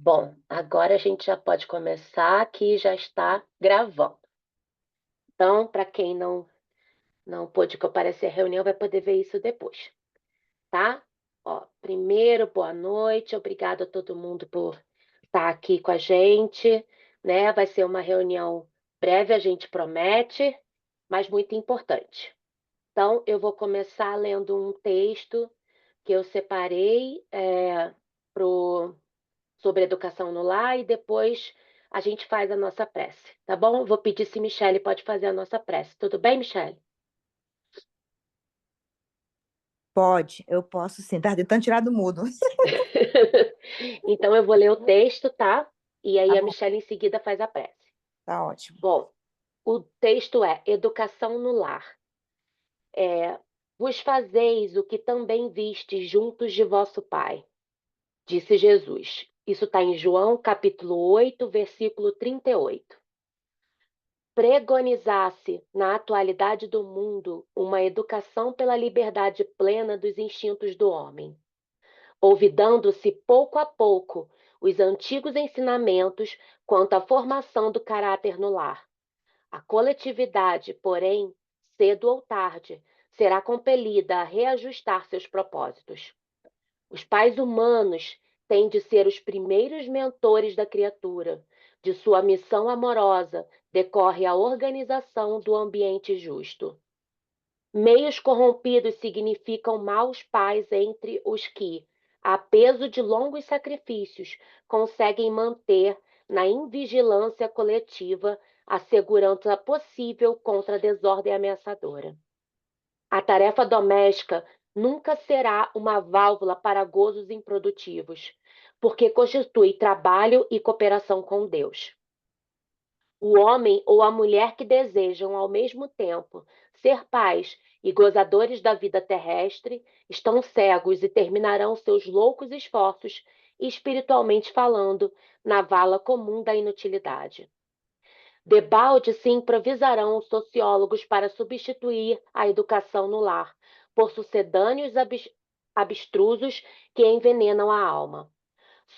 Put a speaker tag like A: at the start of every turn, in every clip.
A: Bom, agora a gente já pode começar, que já está gravando. Então, para quem não pôde comparecer à reunião, vai poder ver isso depois, tá? Ó, primeiro, boa noite, obrigado a todo mundo por estar aqui com a gente, né? Vai ser uma reunião breve, a gente promete, mas muito importante. Então, eu vou começar lendo um texto que eu separei sobre educação no lar e depois a gente faz a nossa prece, tá bom? Vou pedir se Michele pode fazer a nossa prece. Tudo bem, Michele?
B: Pode, eu posso sim. Tá tentando tirar do mudo.
A: Então eu vou ler o texto, tá? E
B: Tá
A: aí a
B: bom,
A: Michele em seguida faz a prece.
B: tá ótimo.
A: Bom, o texto é Educação no Lar. Vos fazeis o que também vistes juntos de vosso Pai, disse Jesus. Isso está em João, capítulo 8, versículo 38. Pregonizasse, na atualidade do mundo, uma educação pela liberdade plena dos instintos do homem, olvidando-se pouco a pouco os antigos ensinamentos quanto à formação do caráter no lar. A coletividade, porém, cedo ou tarde, será compelida a reajustar seus propósitos. Os pais humanos têm de ser os primeiros mentores da criatura. De sua missão amorosa decorre a organização do ambiente justo. Meios corrompidos significam maus pais entre os que, a peso de longos sacrifícios, conseguem manter na invigilância coletiva a segurança possível contra a desordem ameaçadora. A tarefa doméstica nunca será uma válvula para gozos improdutivos, porque constitui trabalho e cooperação com Deus. O homem ou a mulher que desejam, ao mesmo tempo, ser pais e gozadores da vida terrestre, estão cegos e terminarão seus loucos esforços, espiritualmente falando, na vala comum da inutilidade. Debalde se improvisarão os sociólogos para substituir a educação no lar, por sucedâneos abstrusos que envenenam a alma.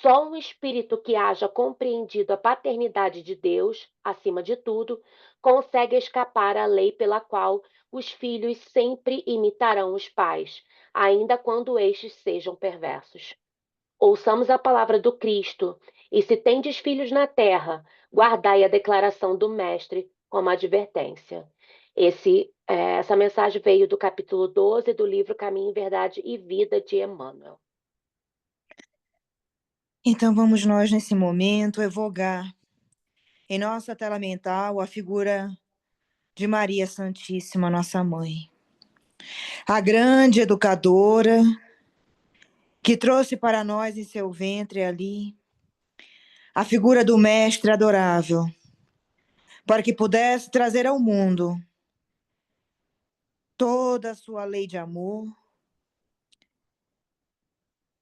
A: Só um espírito que haja compreendido a paternidade de Deus, acima de tudo, consegue escapar à lei pela qual os filhos sempre imitarão os pais, ainda quando estes sejam perversos. Ouçamos a palavra do Cristo, e se tendes filhos na terra, guardai a declaração do Mestre como advertência. Essa mensagem veio do capítulo 12 do livro Caminho, Verdade e Vida de Emmanuel.
B: Então vamos nós, nesse momento, evocar em nossa tela mental a figura de Maria Santíssima, nossa mãe. A grande educadora que trouxe para nós em seu ventre ali a figura do Mestre adorável, para que pudesse trazer ao mundo toda a sua lei de amor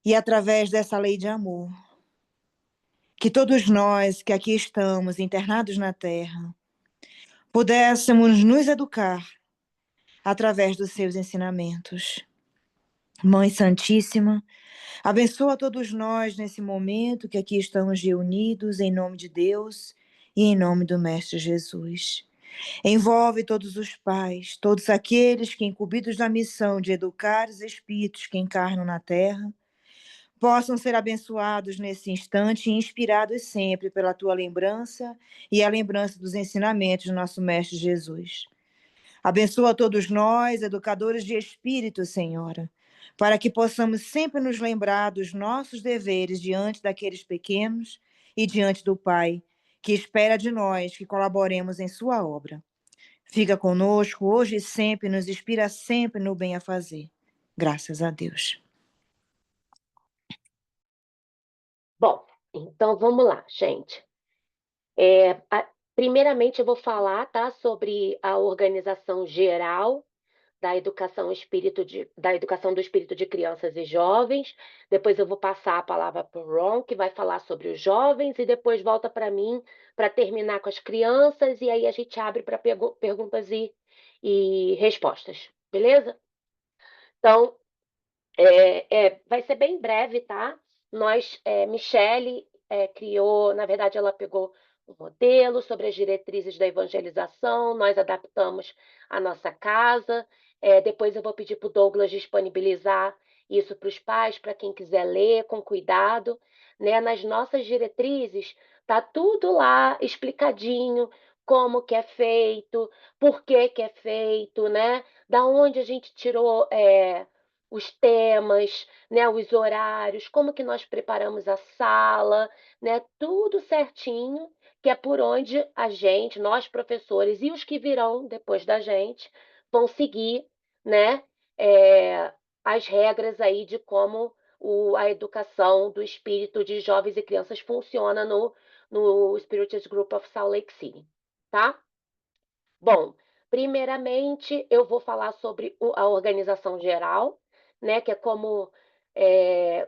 B: e, através dessa lei de amor, que todos nós que aqui estamos internados na terra pudéssemos nos educar através dos seus ensinamentos. Mãe Santíssima, abençoa todos nós nesse momento que aqui estamos reunidos em nome de Deus e em nome do Mestre Jesus. Envolve todos os pais, todos aqueles que, incumbidos da missão de educar os espíritos que encarnam na terra, possam ser abençoados nesse instante e inspirados sempre pela tua lembrança e a lembrança dos ensinamentos do nosso Mestre Jesus. Abençoa todos nós, educadores de espírito, Senhora, para que possamos sempre nos lembrar dos nossos deveres diante daqueles pequenos e diante do Pai, que espera de nós que colaboremos em sua obra. Fica conosco hoje e sempre, nos inspira sempre no bem a fazer. Graças a Deus.
A: Bom, então vamos lá, gente. Primeiramente, eu vou falar, tá, sobre a organização geral da educação do espírito de crianças e jovens. Depois eu vou passar a palavra para o Ron, que vai falar sobre os jovens, e depois volta para mim para terminar com as crianças, e aí a gente abre para perguntas e respostas, beleza? Então, vai ser bem breve, tá? Michele criou, na verdade, ela pegou um modelo sobre as diretrizes da evangelização, nós adaptamos a nossa casa. Depois eu vou pedir para o Douglas disponibilizar isso para os pais, para quem quiser ler com cuidado. Né? Nas nossas diretrizes, tá tudo lá explicadinho, como que é feito, por que que é feito, né? Da onde a gente tirou os temas, né? Os horários, como que nós preparamos a sala, né? Tudo certinho, que é por onde a gente, nós professores e os que virão depois da gente, vão seguir, né? É, as regras aí de como a educação do espírito de jovens e crianças funciona no Spirited Group of Salt Lake City, tá? Bom, primeiramente eu vou falar sobre a organização geral, né? Que é como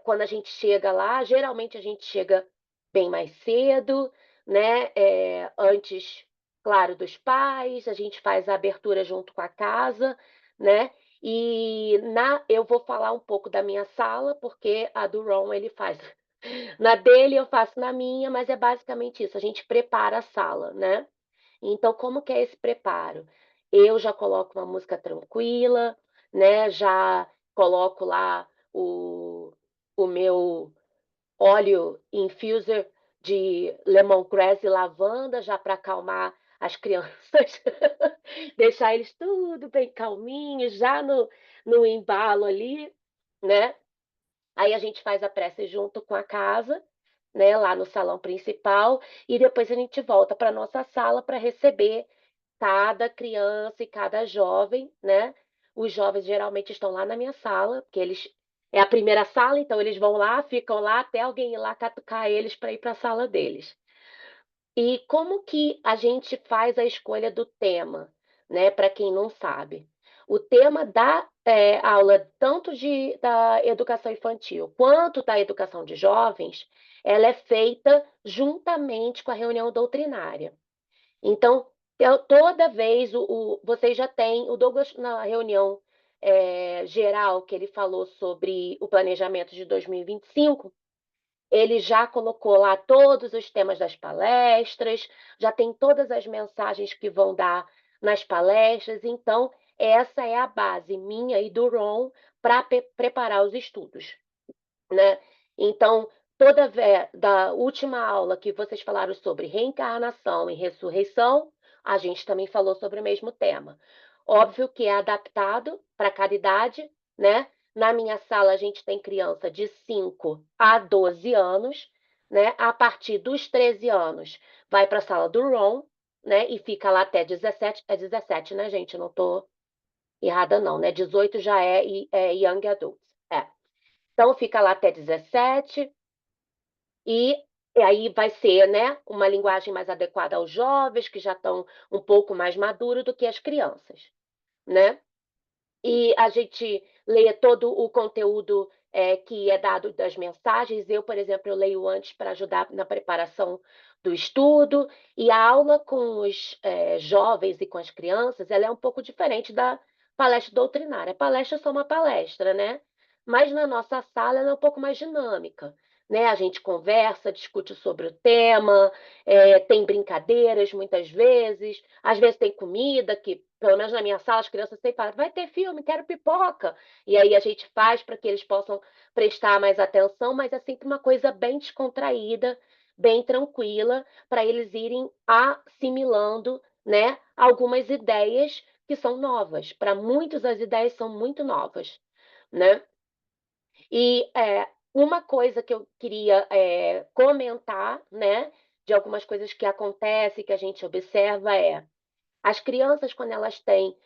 A: quando a gente chega lá, geralmente a gente chega bem mais cedo, né? Antes, claro, dos pais, a gente faz a abertura junto com a casa, né? E eu vou falar um pouco da minha sala, porque a do Ron ele faz na dele, eu faço na minha, mas é basicamente isso, a gente prepara a sala, né? Então, como que é esse preparo? Eu já coloco uma música tranquila, né? Já coloco lá o meu óleo infuser de lemongrass e lavanda, já para acalmar as crianças, deixar eles tudo bem calminhos, já no embalo ali, né? Aí a gente faz a prece junto com a casa, né, lá no salão principal, e depois a gente volta para nossa sala para receber cada criança e cada jovem, né? Os jovens geralmente estão lá na minha sala, porque eles é a primeira sala, então eles vão lá, ficam lá até alguém ir lá catucar eles para ir para a sala deles. E como que a gente faz a escolha do tema, né? Para quem não sabe. O tema da aula, tanto da educação infantil quanto da educação de jovens, ela é feita juntamente com a reunião doutrinária. Então, toda vez, vocês já têm, o Douglas, na reunião geral que ele falou sobre o planejamento de 2025, ele já colocou lá todos os temas das palestras, já tem todas as mensagens que vão dar nas palestras. Então, essa é a base minha e do Ron para preparar os estudos, né? Então, da última aula que vocês falaram sobre reencarnação e ressurreição, a gente também falou sobre o mesmo tema. Óbvio que é adaptado para cada idade, né? Na minha sala, a gente tem criança de 5 a 12 anos, né? A partir dos 13 anos, vai para a sala do Ron, né? E fica lá até 17. É 17, né, gente? Não estou errada, não, né? 18 já é Young Adults. É. Então, fica lá até 17, e aí vai ser, né, uma linguagem mais adequada aos jovens, que já estão um pouco mais maduros do que as crianças, né? E a gente lê todo o conteúdo que é dado das mensagens. Eu, por exemplo, eu leio antes para ajudar na preparação do estudo, e a aula com os jovens e com as crianças, ela é um pouco diferente da palestra doutrinária. A palestra é só uma palestra, né? Mas na nossa sala ela é um pouco mais dinâmica, né? A gente conversa, discute sobre o tema, tem brincadeiras muitas vezes, às vezes tem comida, que pelo menos na minha sala as crianças sempre falam, vai ter filme, quero pipoca. E aí a gente faz para que eles possam prestar mais atenção, mas é sempre uma coisa bem descontraída, bem tranquila, para eles irem assimilando, né, algumas ideias que são novas. Para muitos as ideias são muito novas, né? E uma coisa que eu queria comentar, né, de algumas coisas que acontecem, que a gente observa as crianças, quando elas têm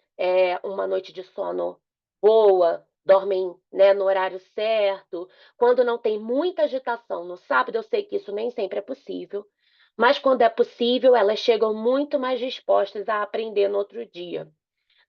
A: uma noite de sono boa, dormem, né, no horário certo, quando não tem muita agitação no sábado, eu sei que isso nem sempre é possível, mas quando é possível, elas chegam muito mais dispostas a aprender no outro dia,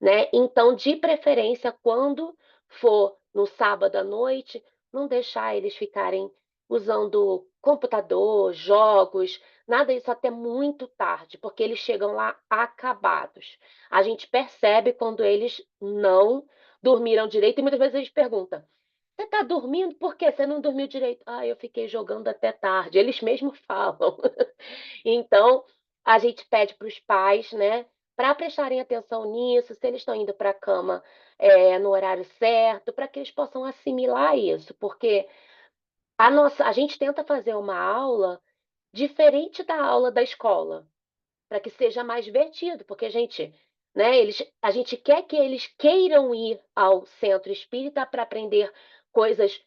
A: né? Então, de preferência, quando for no sábado à noite, não deixar eles ficarem usando computador, jogos, nada disso até muito tarde, porque eles chegam lá acabados. A gente percebe quando eles não dormiram direito e muitas vezes eles perguntam: Você está dormindo? Por quê? Você não dormiu direito? Ah, eu fiquei jogando até tarde. Eles mesmos falam. Então, a gente pede para os pais, né, para prestarem atenção nisso, se eles estão indo para a cama no horário certo, para que eles possam assimilar isso, porque a gente tenta fazer uma aula diferente da aula da escola para que seja mais divertido, porque a gente quer que eles queiram ir ao centro espírita para aprender coisas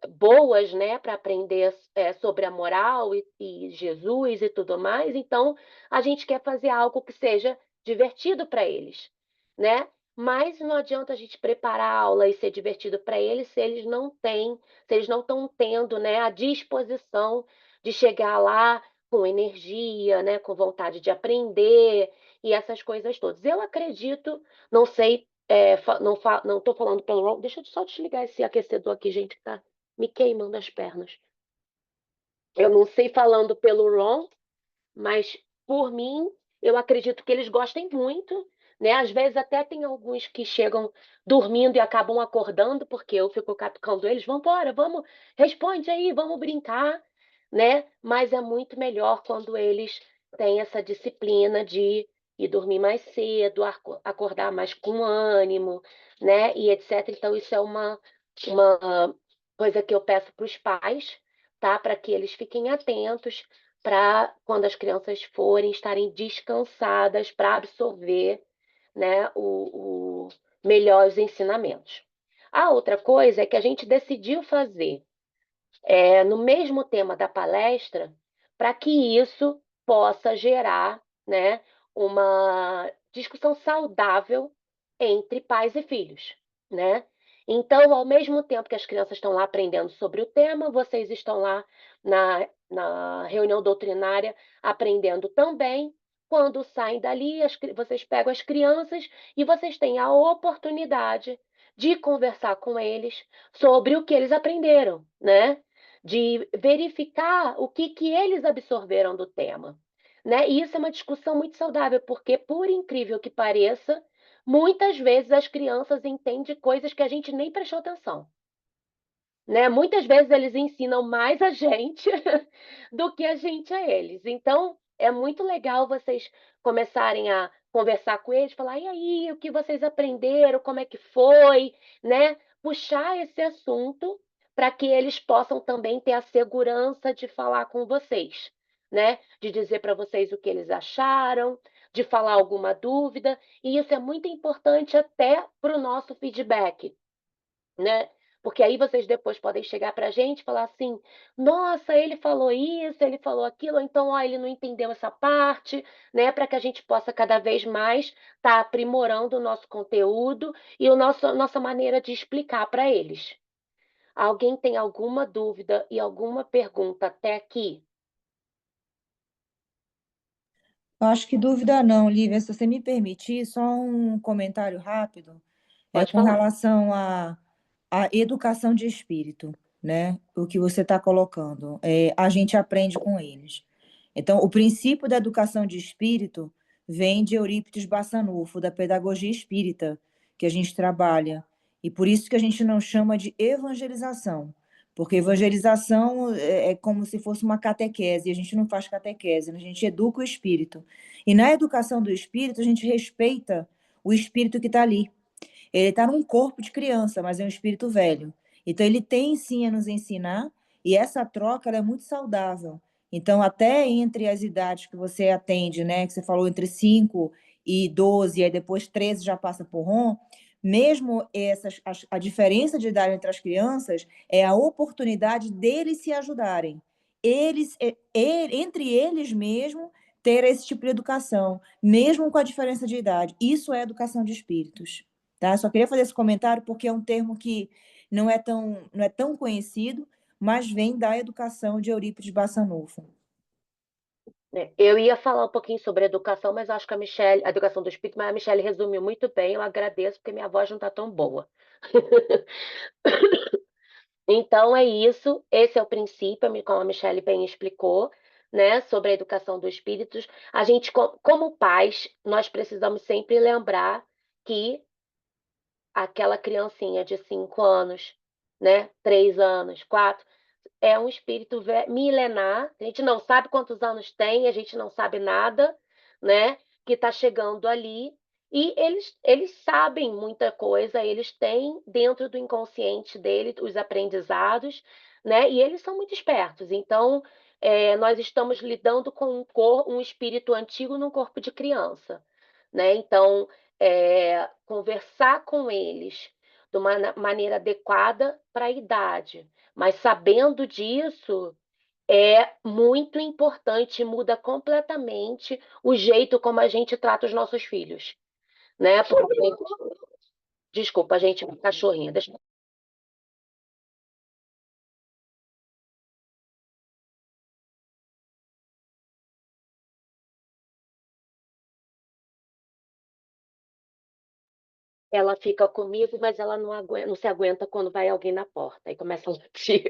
A: boas, né, para aprender sobre a moral e Jesus e tudo mais. Então, a gente quer fazer algo que seja divertido para eles, né? Mas não adianta a gente preparar a aula e ser divertido para eles se eles não têm, se eles não estão tendo, né, a disposição de chegar lá com energia, né, com vontade de aprender e essas coisas todas. Eu acredito, não sei, não estou falando pelo Ron. Deixa eu só desligar esse aquecedor aqui, gente, que tá me queimando as pernas. Eu não sei falando pelo Ron, mas por mim, eu acredito que eles gostem muito, né? Às vezes até tem alguns que chegam dormindo e acabam acordando, porque eu fico catucando eles, vamos embora, vamos, responde aí, vamos brincar, né? Mas é muito melhor quando eles têm essa disciplina de ir dormir mais cedo, acordar mais com ânimo, né? E etc. Então, isso é uma coisa que eu peço para os pais, tá? Para que eles fiquem atentos para quando as crianças forem estarem descansadas para absorver, né, melhor os ensinamentos. A outra coisa é que a gente decidiu fazer no mesmo tema da palestra para que isso possa gerar, né, uma discussão saudável entre pais e filhos, né? Então, ao mesmo tempo que as crianças estão lá aprendendo sobre o tema, vocês estão lá na reunião doutrinária aprendendo também. Quando saem dali, vocês pegam as crianças e vocês têm a oportunidade de conversar com eles sobre o que eles aprenderam, né? De verificar o que eles absorveram do tema. Né? E isso é uma discussão muito saudável, porque, por incrível que pareça, muitas vezes as crianças entendem coisas que a gente nem prestou atenção. Né? Muitas vezes eles ensinam mais a gente do que a gente a eles. Então, é muito legal vocês começarem a conversar com eles, falar, e aí, o que vocês aprenderam, como é que foi, né? Puxar esse assunto para que eles possam também ter a segurança de falar com vocês, né? De dizer para vocês o que eles acharam, de falar alguma dúvida, e isso é muito importante até para o nosso feedback, né? Porque aí vocês depois podem chegar para a gente e falar assim: nossa, ele falou isso, ele falou aquilo, ou então, ó, ele não entendeu essa parte, né? Para que a gente possa cada vez mais estar aprimorando o nosso conteúdo e nossa maneira de explicar para eles. Alguém tem alguma dúvida e alguma pergunta até aqui?
B: Eu acho que dúvida não, Lívia. Se você me permitir, só um comentário rápido
A: Pode
B: com
A: falar.
B: relação à educação de espírito, né? O que você está colocando. A gente aprende com eles. Então, o princípio da educação de espírito vem de Eurípides Bassanufo, da pedagogia espírita, que a gente trabalha. E por isso que a gente não chama de evangelização, porque evangelização é como se fosse uma catequese, e a gente não faz catequese, né? A gente educa o espírito. E na educação do espírito, a gente respeita o espírito que está ali. Ele está num corpo de criança, mas é um espírito velho. Então, ele tem sim a nos ensinar, e essa troca ela é muito saudável. Então, até entre as idades que você atende, né, que você falou entre 5 e 12, aí depois 13 já passa por ROM, mesmo a diferença de idade entre as crianças é a oportunidade deles se ajudarem. Entre eles mesmo, ter esse tipo de educação, mesmo com a diferença de idade. Isso é educação de espíritos. Tá? Só queria fazer esse comentário porque é um termo que não é tão conhecido, mas vem da educação de Eurípides Bassanufo.
A: Eu ia falar um pouquinho sobre educação, mas acho que a educação do espírito, mas a Michelle resumiu muito bem. Eu agradeço, porque minha voz não está tão boa. Então é isso, esse é o princípio, como a Michelle bem explicou, né, sobre a educação dos espíritos. A gente, como pais, nós precisamos sempre lembrar que aquela criancinha de 5 anos né? 3 anos, 4. É um espírito milenar. A gente não sabe quantos anos tem, a gente não sabe nada, né? Que está chegando ali. E eles sabem muita coisa, eles têm dentro do inconsciente dele os aprendizados, né? E eles são muito espertos. Então, nós estamos lidando com um espírito antigo num corpo de criança, né? Então, conversar com eles de uma maneira adequada para a idade, mas sabendo disso é muito importante, muda completamente o jeito como a gente trata os nossos filhos, né? Porque, desculpa, a gente, cachorrinha, deixa... Ela fica comigo, mas ela não se aguenta quando vai alguém na porta e começa a latir.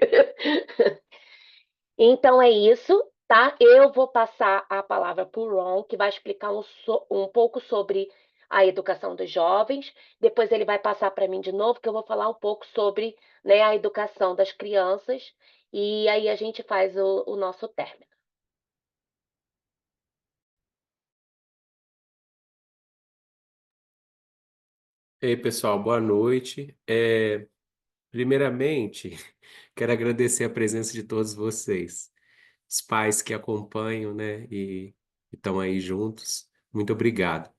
A: Então é isso, tá? Eu vou passar a palavra para o Ron, que vai explicar um pouco sobre a educação dos jovens. Depois ele vai passar para mim de novo, que eu vou falar um pouco sobre, né, a educação das crianças. E aí a gente faz o nosso término.
C: Ei, pessoal, boa noite. Primeiramente, quero agradecer a presença de todos vocês, os pais que acompanham, né, e estão aí juntos. Muito obrigado.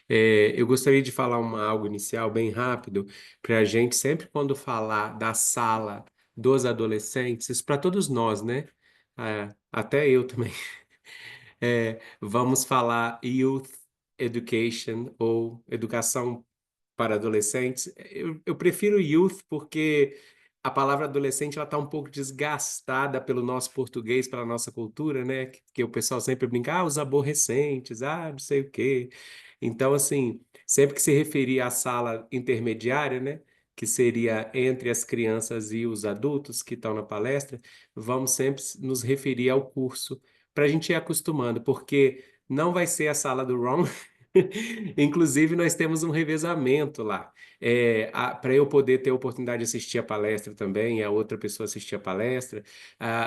C: Eu gostaria de falar algo inicial bem rápido, para a gente, sempre quando falar da sala dos adolescentes, isso para todos nós, né? Até eu também. Vamos falar Youth Education ou educação para adolescentes. Eu prefiro youth porque a palavra adolescente ela está um pouco desgastada pelo nosso português, pela nossa cultura, né? Que o pessoal sempre brinca, os aborrecentes, não sei o quê. Então, assim, sempre que se referir à sala intermediária, né? Que seria entre as crianças e os adultos que estão na palestra, vamos sempre nos referir ao curso para a gente ir acostumando, porque não vai ser a sala do Ron. Inclusive, nós temos um revezamento lá. Para eu poder ter a oportunidade de assistir a palestra também, e a outra pessoa assistir a palestra,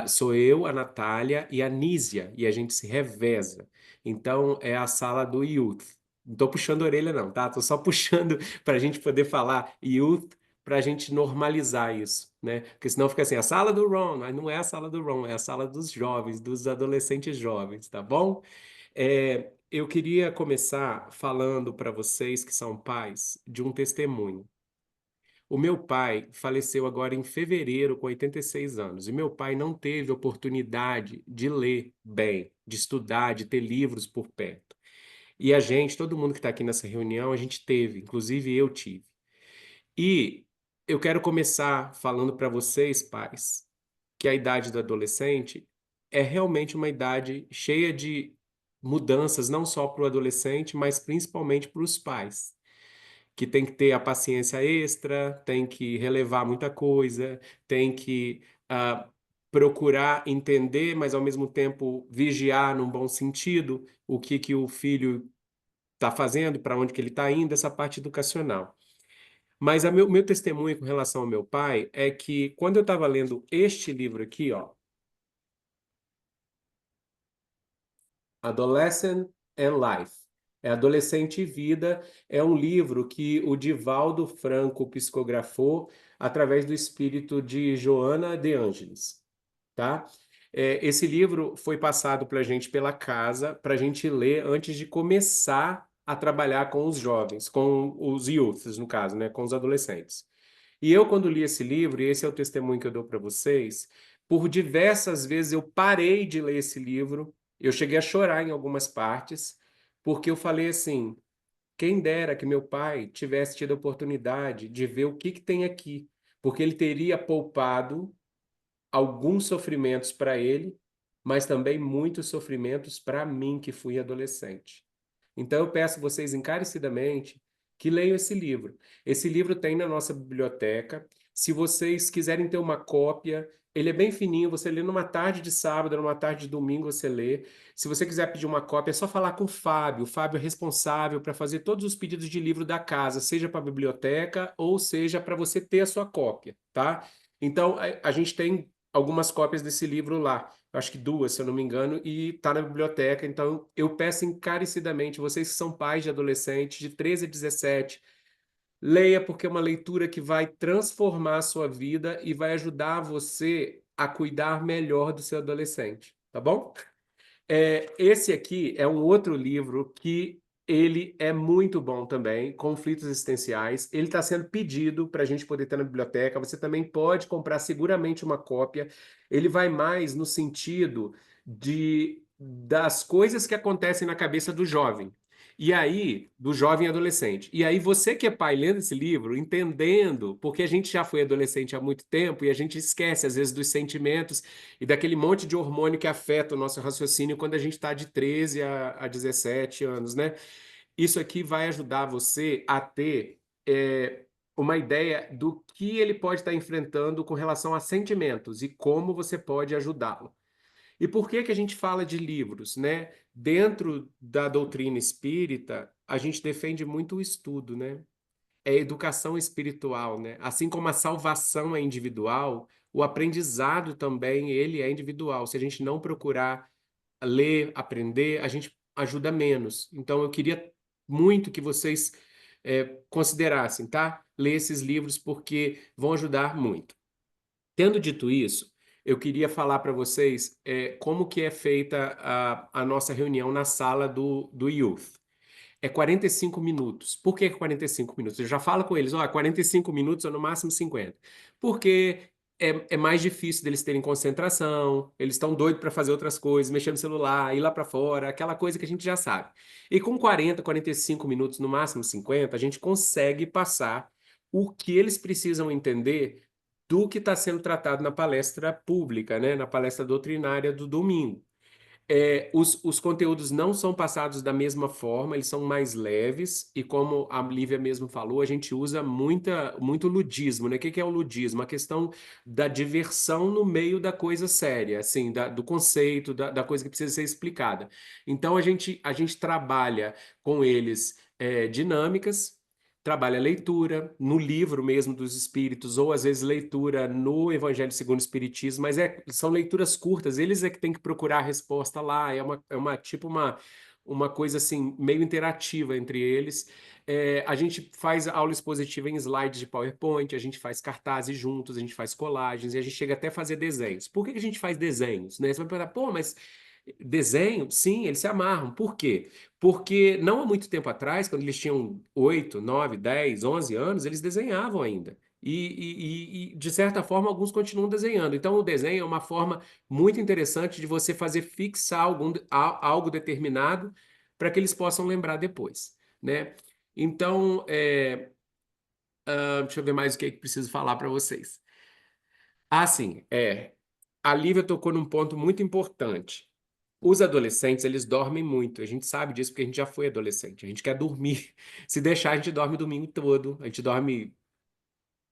C: sou eu, a Natália e a Nísia, e a gente se reveza. Então, é a sala do Youth. Não estou puxando a orelha, não, tá? Estou só puxando para a gente poder falar Youth, para a gente normalizar isso, né? Porque senão fica assim, a sala do Ron, mas não é a sala do Ron, é a sala dos jovens, dos adolescentes jovens, tá bom? Eu queria começar falando para vocês que são pais de um testemunho. O meu pai faleceu agora em fevereiro com 86 anos, e meu pai não teve oportunidade de ler bem, de estudar, de ter livros por perto. E a gente, todo mundo que está aqui nessa reunião, a gente teve, inclusive eu tive. E eu quero começar falando para vocês, pais, que a idade do adolescente é realmente uma idade cheia de mudanças, não só para o adolescente, mas principalmente para os pais, que tem que ter a paciência extra, tem que relevar muita coisa, tem que procurar entender, mas ao mesmo tempo vigiar num bom sentido o que o filho está fazendo, para onde que ele está indo, essa parte educacional. Mas meu testemunho com relação ao meu pai é que quando eu estava lendo este livro aqui, ó, Adolescent and Life, Adolescente e Vida, é um livro que o Divaldo Franco psicografou através do espírito de Joana de Ângeles, tá? Esse livro foi passado para a gente pela casa, para a gente ler antes de começar a trabalhar com os jovens, com os youths, no caso, né, com os adolescentes. E eu, quando li esse livro, e esse é o testemunho que eu dou para vocês, por diversas vezes eu parei de ler esse livro, eu cheguei a chorar em algumas partes, porque eu falei assim, quem dera que meu pai tivesse tido a oportunidade de ver o que tem aqui, porque ele teria poupado alguns sofrimentos para ele, mas também muitos sofrimentos para mim, que fui adolescente. Então eu peço vocês encarecidamente que leiam esse livro. Esse livro tem na nossa biblioteca. Se vocês quiserem ter uma cópia, ele é bem fininho, você lê numa tarde de sábado, numa tarde de domingo você lê. Se você quiser pedir uma cópia, é só falar com o Fábio. O Fábio é responsável para fazer todos os pedidos de livro da casa, seja para a biblioteca ou seja para você ter a sua cópia, tá? Então, a gente tem algumas cópias desse livro lá, eu acho que 2, se eu não me engano, e está na biblioteca. Então, eu peço encarecidamente, vocês que são pais de adolescentes de 13 a 17, leia, porque é uma leitura que vai transformar a sua vida e vai ajudar você a cuidar melhor do seu adolescente, tá bom? Esse aqui é um outro livro que ele é muito bom também, Conflitos Existenciais. Ele está sendo pedido para a gente poder ter na biblioteca. Você também pode comprar seguramente uma cópia. Ele vai mais no sentido das coisas que acontecem na cabeça do jovem. E aí, do jovem adolescente. E aí, você que é pai, lendo esse livro, entendendo, porque a gente já foi adolescente há muito tempo e a gente esquece, às vezes, dos sentimentos e daquele monte de hormônio que afeta o nosso raciocínio quando a gente está de 13 a 17 anos, né? Isso aqui vai ajudar você a ter uma ideia do que ele pode estar enfrentando com relação a sentimentos e como você pode ajudá-lo. E por que que a gente fala de livros, né? Dentro da doutrina espírita, a gente defende muito o estudo, né? É educação espiritual, né? Assim como a salvação é individual, o aprendizado também, ele é individual. Se a gente não procurar ler, aprender, a gente ajuda menos. Então, eu queria muito que vocês considerassem, tá? Ler esses livros porque vão ajudar muito. Tendo dito isso, eu queria falar para vocês como que é feita a nossa reunião na sala do Youth. É 45 minutos. Por que 45 minutos? Eu já falo com eles, ó, 45 minutos ou no máximo 50. Porque é mais difícil deles terem concentração, eles estão doidos para fazer outras coisas, mexer no celular, ir lá para fora, aquela coisa que a gente já sabe. E com 40, 45 minutos, no máximo 50, a gente consegue passar o que eles precisam entender do que está sendo tratado na palestra pública, né? Na palestra doutrinária do domingo. Os conteúdos não são passados da mesma forma, eles são mais leves, e como a Lívia mesmo falou, a gente usa muito ludismo, né? O que que é o ludismo? A questão da diversão no meio da coisa séria, assim, do conceito, da coisa que precisa ser explicada. Então, a gente trabalha com eles dinâmicas, trabalha leitura no livro mesmo dos Espíritos, ou às vezes leitura no Evangelho segundo o Espiritismo, mas são leituras curtas, eles é que têm que procurar a resposta lá, uma coisa assim, meio interativa entre eles. A gente faz aula expositiva em slides de PowerPoint, a gente faz cartazes juntos, a gente faz colagens, e a gente chega até a fazer desenhos. Por que que a gente faz desenhos, né? Você vai perguntar, pô, mas desenho? Sim, eles se amarram. Por quê? Porque não há muito tempo atrás, quando eles tinham 8, 9, 10, 11 anos, eles desenhavam ainda. De certa forma, alguns continuam desenhando. Então, o desenho é uma forma muito interessante de você fazer fixar algo determinado para que eles possam lembrar depois, né? Então, deixa eu ver mais o que é que preciso falar para vocês. Ah, sim, a Lívia tocou num ponto muito importante. Os adolescentes, eles dormem muito. A gente sabe disso porque a gente já foi adolescente. A gente quer dormir. Se deixar, a gente dorme o domingo todo. A gente dorme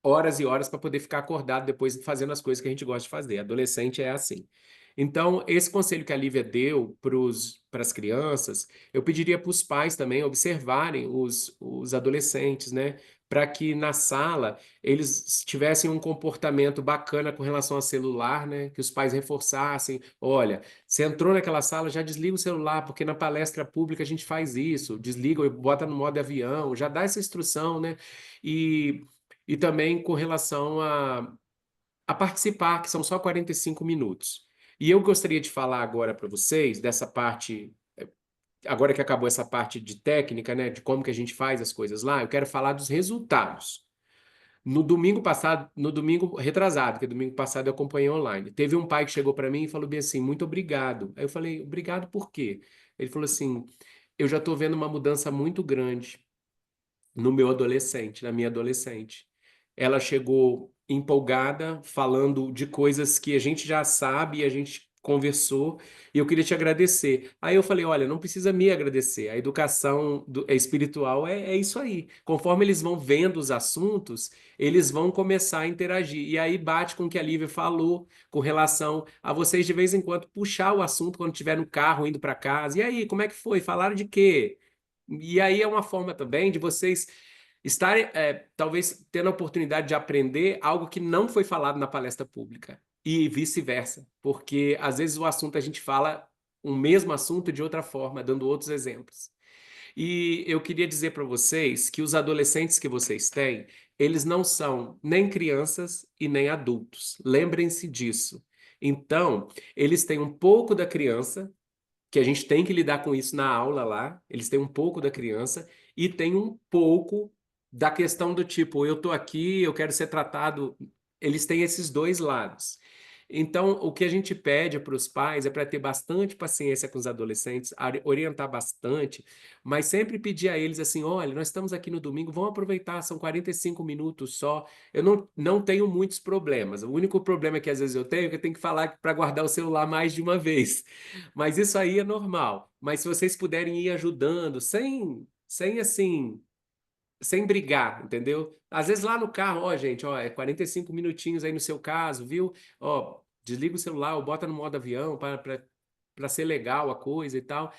C: horas e horas para poder ficar acordado depois fazendo as coisas que a gente gosta de fazer. Adolescente é assim. Então, esse conselho que a Lívia deu para as crianças, eu pediria para os pais também observarem os adolescentes, né? Para que na sala eles tivessem um comportamento bacana com relação ao celular, né? Que os pais reforçassem: olha, você entrou naquela sala, já desliga o celular, porque na palestra pública a gente faz isso, desliga e bota no modo avião, já dá essa instrução, né? E também com relação a participar, que são só 45 minutos. E eu gostaria de falar agora para vocês dessa parte, agora que acabou essa parte de técnica, né, de como que a gente faz as coisas lá, eu quero falar dos resultados. No domingo passado, no domingo retrasado, que domingo passado eu acompanhei online, teve um pai que chegou para mim e falou bem assim: muito obrigado. Aí eu falei: obrigado por quê? Ele falou assim: eu já estou vendo uma mudança muito grande no meu adolescente, na minha adolescente. Ela chegou empolgada, falando de coisas que a gente já sabe e a gente conversou, e eu queria te agradecer. Aí eu falei: olha, não precisa me agradecer, a educação espiritual é isso aí. Conforme eles vão vendo os assuntos, eles vão começar a interagir. E aí bate com o que a Lívia falou com relação a vocês de vez em quando puxar o assunto quando estiver no carro indo para casa. E aí, como é que foi? Falaram de quê? E aí é uma forma também de vocês estar, talvez, tendo a oportunidade de aprender algo que não foi falado na palestra pública e vice-versa, porque às vezes o assunto a gente fala o mesmo assunto de outra forma, dando outros exemplos. E eu queria dizer para vocês que os adolescentes que vocês têm, eles não são nem crianças e nem adultos. Lembrem-se disso. Então, eles têm um pouco da criança, que a gente tem que lidar com isso na aula lá, eles têm um pouco da criança e tem um pouco da questão do tipo, eu tô aqui, eu quero ser tratado. Eles têm esses dois lados. Então, o que a gente pede para os pais é para ter bastante paciência com os adolescentes, orientar bastante, mas sempre pedir a eles assim: olha, nós estamos aqui no domingo, vamos aproveitar, são 45 minutos só. Eu não tenho muitos problemas. O único problema que às vezes eu tenho é que eu tenho que falar para guardar o celular mais de uma vez. Mas isso aí é normal. Mas se vocês puderem ir ajudando, sem assim, sem brigar, entendeu? Às vezes lá no carro, ó, gente, ó, é 45 minutinhos aí no seu caso, viu? Ó, desliga o celular ou bota no modo avião para ser legal a coisa e tal.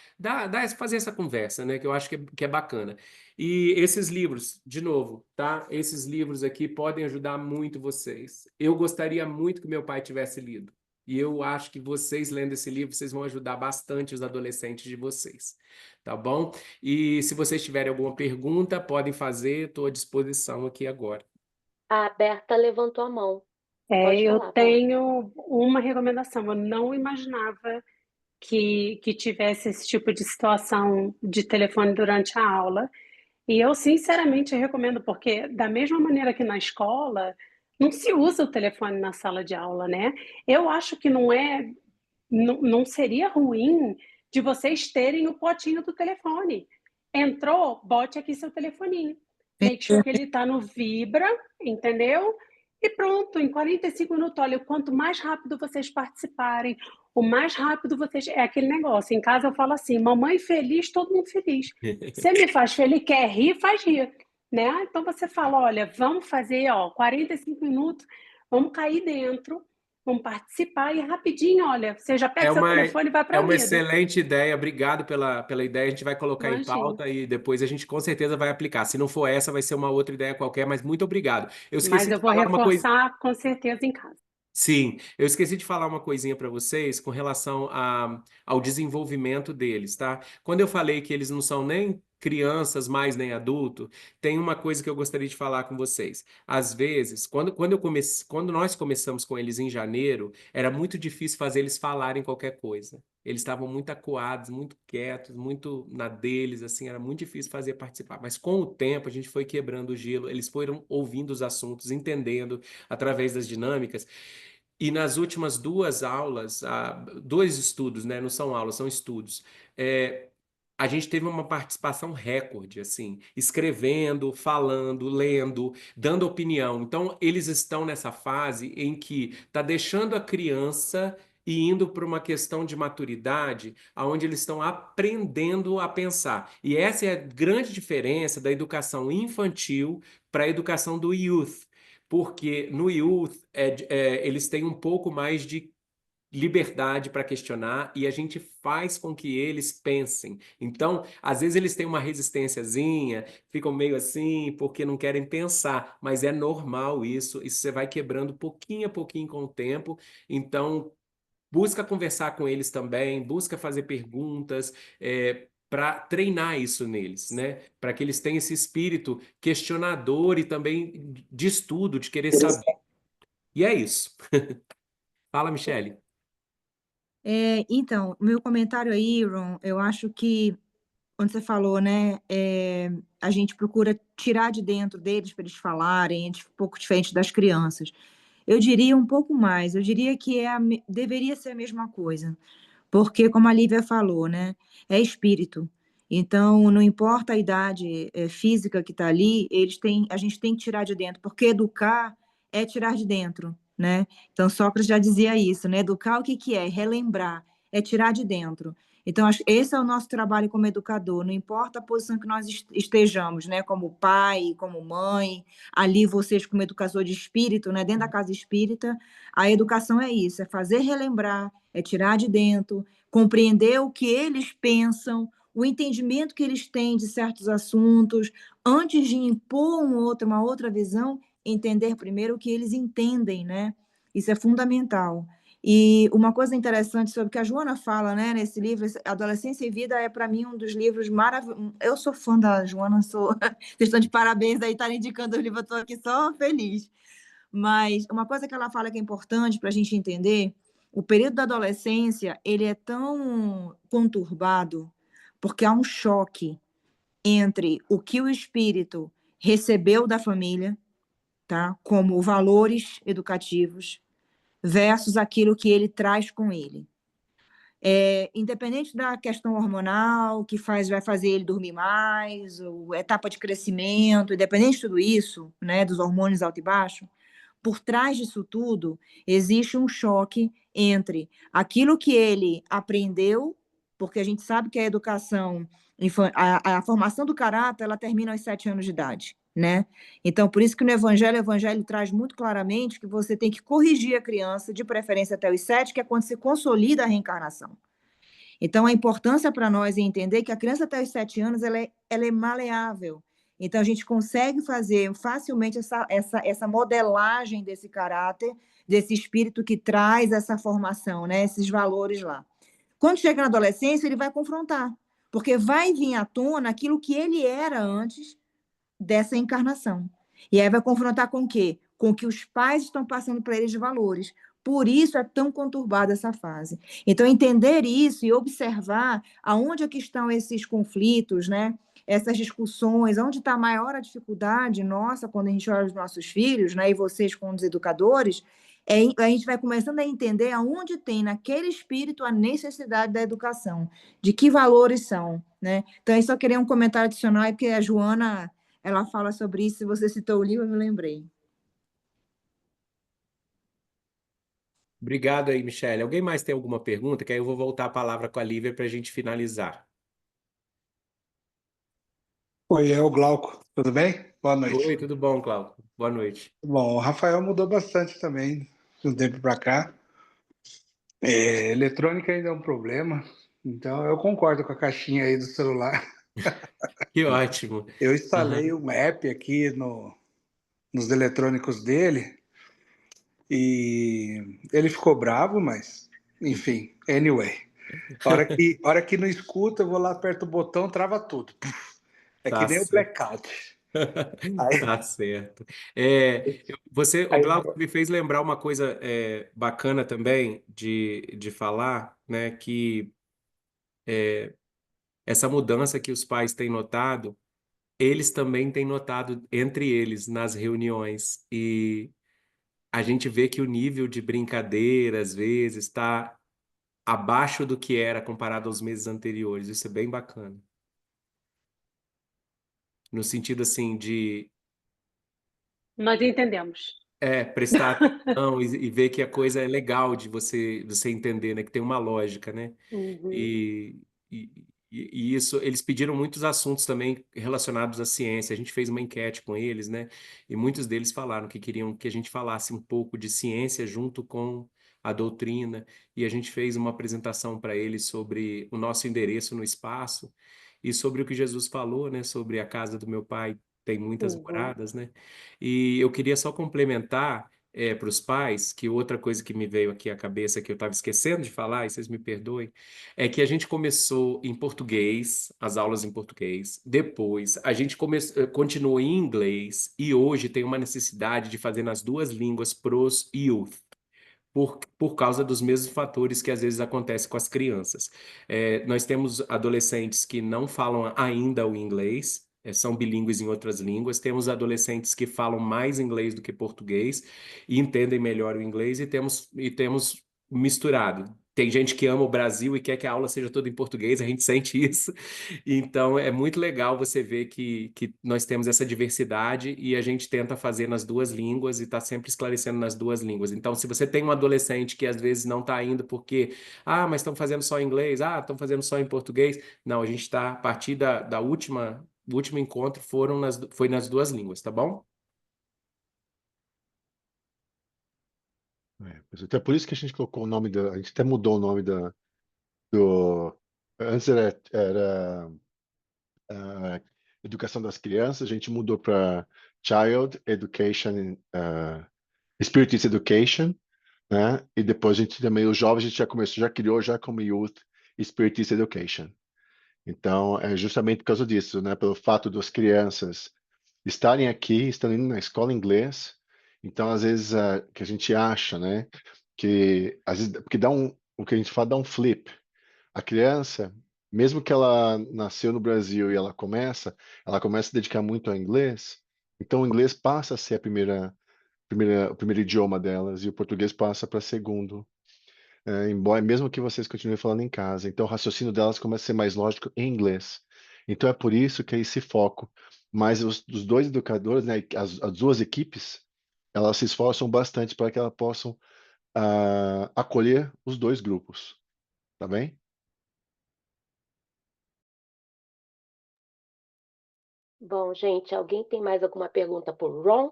C: Fazer essa conversa, né? Que eu acho que é bacana. E esses livros, de novo, tá? Esses livros aqui podem ajudar muito vocês. Eu gostaria muito que meu pai tivesse lido. E eu acho que vocês lendo esse livro, vocês vão ajudar bastante os adolescentes de vocês, tá bom? E se vocês tiverem alguma pergunta, podem fazer, estou à disposição aqui agora.
A: A Berta levantou a mão. Pode
D: Eu
A: falar, Berta.
D: tenho uma recomendação. Eu não imaginava que tivesse esse tipo de situação de telefone durante a aula. E eu, sinceramente, recomendo, porque da mesma maneira que na escola, não se usa o telefone na sala de aula, né? Eu acho que não seria ruim de vocês terem o potinho do telefone. Entrou, bote aqui seu telefoninho. Make sure que ele está no vibra, entendeu? E pronto, em 45 minutos, olha, quanto mais rápido vocês participarem, o mais rápido vocês... É aquele negócio, em casa eu falo assim, mamãe feliz, todo mundo feliz. Você me faz feliz, quer rir, faz rir. Né? Então você fala, olha, vamos fazer 45 minutos, vamos cair dentro, vamos participar e rapidinho, olha, você já pega seu telefone e vai para
C: É
D: a
C: uma
D: vida.
C: excelente ideia, obrigado pela ideia. A gente vai colocar em
D: Imagina.
C: pauta e depois a gente com certeza vai aplicar. Se não for essa, vai ser uma outra ideia qualquer, mas muito obrigado. Eu esqueci
D: Mas
C: de
D: eu vou
C: falar uma coisa.
D: reforçar com certeza em casa.
C: Sim, eu esqueci de falar uma coisinha para vocês com relação ao desenvolvimento deles, tá? Quando eu falei que eles não são nem crianças mais nem adulto, tem uma coisa que eu gostaria de falar com vocês. Às vezes, quando nós começamos com eles em janeiro, era muito difícil fazer eles falarem qualquer coisa. Eles estavam muito acuados, muito quietos, muito na deles, assim, era muito difícil fazer participar. Mas com o tempo a gente foi quebrando o gelo, eles foram ouvindo os assuntos, entendendo através das dinâmicas. E nas últimas duas aulas, dois estudos, né? Não são aulas, são estudos. A gente teve uma participação recorde, assim, escrevendo, falando, lendo, dando opinião. Então, eles estão nessa fase em que está deixando a criança e indo para uma questão de maturidade, onde eles estão aprendendo a pensar. E essa é a grande diferença da educação infantil para a educação do youth. Porque no youth eles têm um pouco mais de liberdade para questionar e a gente faz com que eles pensem. Então, às vezes eles têm uma resistênciazinha, ficam meio assim porque não querem pensar, mas é normal isso você vai quebrando pouquinho a pouquinho com o tempo. Então, busca conversar com eles também, busca fazer perguntas, para treinar isso neles, né? Para que eles tenham esse espírito questionador e também de estudo, de querer saber. E é isso. Fala, Michele.
B: Então, meu comentário aí, Ron, eu acho que, quando você falou, né, a gente procura tirar de dentro deles para eles falarem, é um pouco diferente das crianças. Eu diria um pouco mais, eu diria que deveria ser a mesma coisa, porque, como a Lívia falou, né, é espírito. Então, não importa a idade física que está ali, a gente tem que tirar de dentro, porque educar é tirar de dentro, né? Então, Sócrates já dizia isso, né? Educar o que é? Relembrar, é tirar de dentro. Então, esse é o nosso trabalho como educador, não importa a posição que nós estejamos, né? Como pai, como mãe, ali vocês como educador de espírito, né? Dentro da casa espírita, a educação é isso, é fazer relembrar, é tirar de dentro, compreender o que eles pensam, o entendimento que eles têm de certos assuntos, antes de impor uma outra visão, entender primeiro o que eles entendem, né? Isso é fundamental. E uma coisa interessante sobre o que a Joana fala, né, nesse livro, Adolescência e Vida, é para mim um dos livros maravilhosos. Eu sou fã da Joana, sou. Vocês estão de parabéns aí, estarem indicando o livro, eu estou aqui só feliz. Mas uma coisa que ela fala que é importante para a gente entender, o período da adolescência, ele é tão conturbado, porque há um choque entre o que o espírito recebeu da família, tá, como valores educativos, versus aquilo que ele traz com ele. Independente da questão hormonal, que vai fazer ele dormir mais, ou etapa de crescimento, independente de tudo isso, né, dos hormônios alto e baixo, por trás disso tudo, existe um choque entre aquilo que ele aprendeu, porque a gente sabe que a educação, a formação do caráter, ela termina aos 7 anos de idade, né? Então, por isso que no Evangelho, o Evangelho traz muito claramente que você tem que corrigir a criança, de preferência até os 7, que é quando se consolida a reencarnação. Então, a importância para nós é entender que a criança até os 7 anos ela é maleável. Então, a gente consegue fazer facilmente essa modelagem desse caráter, desse espírito que traz essa formação, né? Esses valores lá. Quando chega na adolescência, ele vai confrontar, porque vai vir à tona aquilo que ele era antes dessa encarnação. E aí vai confrontar com o quê? Com o que os pais estão passando para eles de valores. Por isso é tão conturbada essa fase. Então, entender isso e observar aonde é que estão esses conflitos, né? Essas discussões, onde está a maior a dificuldade nossa quando a gente olha os nossos filhos, né? E vocês como os educadores, a gente vai começando a entender aonde tem naquele espírito a necessidade da educação, de que valores são, né? Então, eu só queria um comentário adicional, porque a Joana ela fala sobre isso. Se você citou o livro, eu me lembrei.
C: Obrigado aí, Michele. Alguém mais tem alguma pergunta? Que aí eu vou voltar a palavra com a Lívia para a gente finalizar.
E: Oi, é o Glauco, tudo bem? Boa
C: Oi,
E: noite.
C: tudo bom, Cláudio? Boa noite.
E: Bom, o Rafael mudou bastante também de um tempo para cá. Eletrônica ainda é um problema, então eu concordo com a caixinha aí do celular.
C: Que ótimo.
E: Eu instalei
C: Aham.
E: um app aqui nos eletrônicos dele e ele ficou bravo, mas enfim, anyway. A hora que não escuta, eu vou lá, aperto o botão, trava tudo. É que
C: Tá
E: nem o
C: certo.
E: blackout. Aí,
C: Tá certo. O
E: aí,
C: Glauco me fez lembrar uma coisa bacana também de falar, né, que essa mudança que os pais têm notado, eles também têm notado entre eles nas reuniões. E a gente vê que o nível de brincadeira, às vezes, está abaixo do que era comparado aos meses anteriores. Isso é bem bacana. No sentido, assim, de
D: Nós entendemos.
C: prestar atenção e ver que a coisa é legal de você entender, né? Que tem uma lógica, né?
D: Uhum.
C: E, e isso, eles pediram muitos assuntos também relacionados à ciência. A gente fez uma enquete com eles, né? E muitos deles falaram que queriam que a gente falasse um pouco de ciência junto com a doutrina. E a gente fez uma apresentação para eles sobre o nosso endereço no espaço e sobre o que Jesus falou, né? Sobre a casa do meu pai tem muitas
D: Uhum.
C: moradas, né? E eu queria só complementar para os pais, que outra coisa que me veio aqui à cabeça que eu estava esquecendo de falar, e vocês me perdoem, é que a gente começou em português, as aulas em português. Depois, a gente continuou em inglês e hoje tem uma necessidade de fazer nas duas línguas pros youth. Por causa dos mesmos fatores que às vezes acontecem com as crianças. Nós temos adolescentes que não falam ainda o inglês, são bilíngues em outras línguas. Temos adolescentes que falam mais inglês do que português e entendem melhor o inglês, e temos misturado. Tem gente que ama o Brasil e quer que a aula seja toda em português, a gente sente isso. Então, é muito legal você ver que nós temos essa diversidade e a gente tenta fazer nas duas línguas e está sempre esclarecendo nas duas línguas. Então, se você tem um adolescente que às vezes não está indo porque, mas estão fazendo só em inglês, estão fazendo só em português. Não, a gente está, a partir do último encontro, foi nas duas línguas, tá bom?
F: Até por isso que a gente colocou o nome da. A gente até mudou o nome do, Antes era educação das crianças, a gente mudou para Child Education, Spirit Education, né? E depois a gente também, os jovens, a gente já começou, já criou já como Youth Spirit Education. Então, é justamente por causa disso, né? Pelo fato das crianças estarem aqui, estão indo na escola inglês. Então, às vezes, que a gente acha, né? Que às vezes, porque o que a gente fala dá um flip. A criança, mesmo que ela nasceu no Brasil e ela começa a se dedicar muito ao inglês. Então, o inglês passa a ser o primeiro idioma delas e o português passa para segundo. Embora mesmo que vocês continuem falando em casa. Então, o raciocínio delas começa a ser mais lógico em inglês. Então, é por isso que é esse foco. Mas os dois educadores, né, as duas equipes, elas se esforçam bastante para que elas possam acolher os dois grupos. Tá bem?
A: Bom, gente, alguém tem mais alguma pergunta por Ron?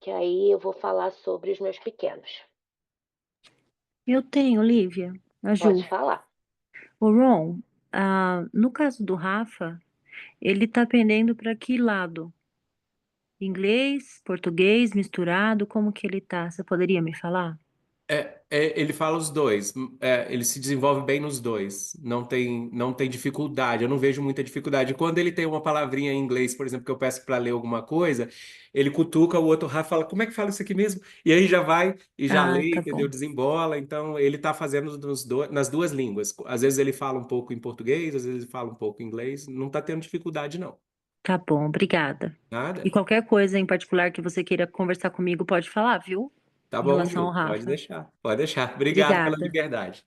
A: Que aí eu vou falar sobre os meus pequenos.
G: Eu tenho, Lívia, a Ju.
A: Pode falar.
G: O Ron, no caso do Rafa, ele tá pendendo para que lado? Inglês, português, misturado, como que ele tá? Você poderia me falar?
C: Ele fala os dois. Ele se desenvolve bem nos dois. Não tem dificuldade. Eu não vejo muita dificuldade. Quando ele tem uma palavrinha em inglês, por exemplo, que eu peço para ler alguma coisa, ele cutuca o outro Rafa, fala, como é que fala isso aqui mesmo? E aí já vai e já
G: Ah,
C: lê,
G: tá
C: entendeu?
G: bom.
C: Desembola. Então ele está fazendo nas duas línguas. Às vezes ele fala um pouco em português, às vezes ele fala um pouco em inglês. Não está tendo dificuldade, não.
G: Tá bom, obrigada. E
C: Nada?
G: qualquer coisa em particular que você queira conversar comigo, pode falar, viu?
C: Tá
G: Em
C: bom,
G: relação
C: Ju.
G: ao
C: Pode
G: Rafa.
C: deixar. Pode deixar. Obrigado pela
G: Obrigada.
C: liberdade.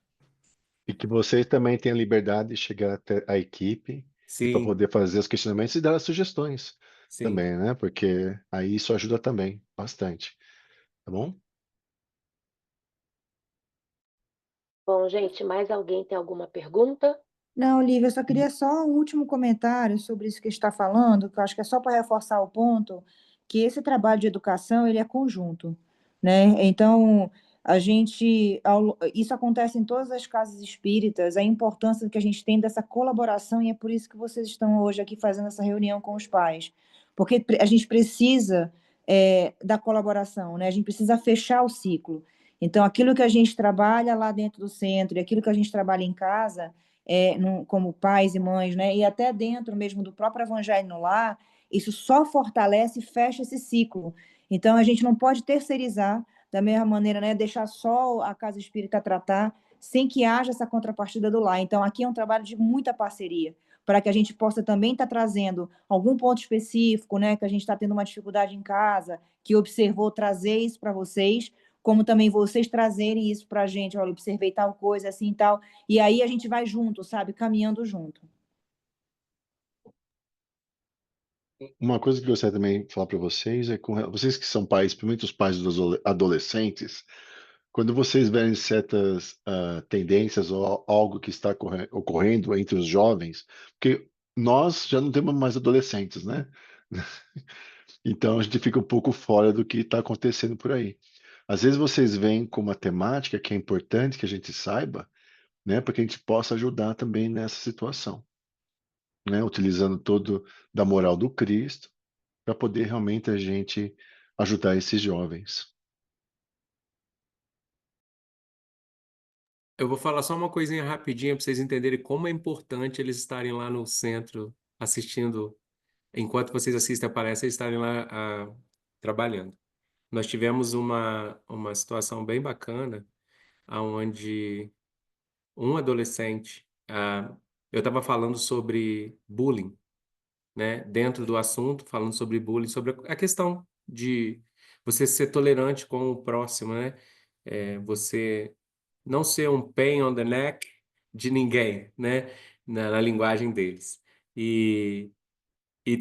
F: E que vocês também tenham liberdade de chegar até a equipe e para
C: Sim,
F: poder fazer os questionamentos e dar as sugestões
C: sim.
F: também, né? Porque aí isso ajuda também bastante. Tá bom?
A: Bom, gente, mais alguém tem alguma pergunta?
B: Não, Lívia, eu só queria só um último comentário sobre isso que está falando, que eu acho que é só para reforçar o ponto que esse trabalho de educação ele é conjunto, né? Então, isso acontece em todas as casas espíritas, a importância que a gente tem dessa colaboração e é por isso que vocês estão hoje aqui fazendo essa reunião com os pais, porque a gente precisa da colaboração, né? A gente precisa fechar o ciclo. Então, aquilo que a gente trabalha lá dentro do centro e aquilo que a gente trabalha em casa como pais e mães, né? E até dentro mesmo do próprio Evangelho no Lar, isso só fortalece e fecha esse ciclo. Então, a gente não pode terceirizar da mesma maneira, né? Deixar só a casa espírita tratar, sem que haja essa contrapartida do lar. Então, aqui é um trabalho de muita parceria, para que a gente possa também estar trazendo algum ponto específico, né? Que a gente está tendo uma dificuldade em casa, que observou, trazer isso para vocês, como também vocês trazerem isso para a gente, olha, observei tal coisa, assim, tal, e aí a gente vai junto, sabe? Caminhando junto.
F: Uma coisa que eu gostaria também de falar para vocês é com vocês que são pais, principalmente os pais dos adolescentes, quando vocês verem certas tendências ou algo que está ocorrendo entre os jovens, porque nós já não temos mais adolescentes, né? Então a gente fica um pouco fora do que está acontecendo por aí. Às vezes vocês vêm com uma temática que é importante que a gente saiba, né? Para que a gente possa ajudar também nessa situação, né? Utilizando todo da moral do Cristo para poder realmente a gente ajudar esses jovens.
C: Eu vou falar só uma coisinha rapidinha para vocês entenderem como é importante eles estarem lá no centro assistindo, enquanto vocês assistem a palestra, eles estarem lá trabalhando. Nós tivemos uma situação bem bacana, onde um adolescente, eu estava falando sobre bullying, né? Dentro do assunto, falando sobre bullying, sobre a questão de você ser tolerante com o próximo, né? Você não ser um pain on the neck de ninguém, né? Na linguagem deles. E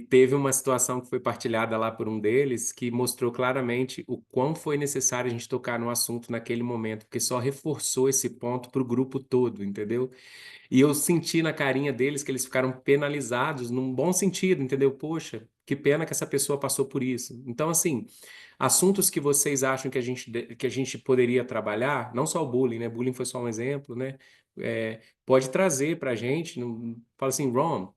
C: teve uma situação que foi partilhada lá por um deles que mostrou claramente o quão foi necessário a gente tocar no assunto naquele momento, porque só reforçou esse ponto para o grupo todo, entendeu? E eu senti na carinha deles que eles ficaram penalizados num bom sentido, entendeu? Poxa, que pena que essa pessoa passou por isso. Então, assim, assuntos que vocês acham que a gente poderia trabalhar, não só o bullying, né? Bullying foi só um exemplo, né? pode trazer para a gente, fala assim, Ron,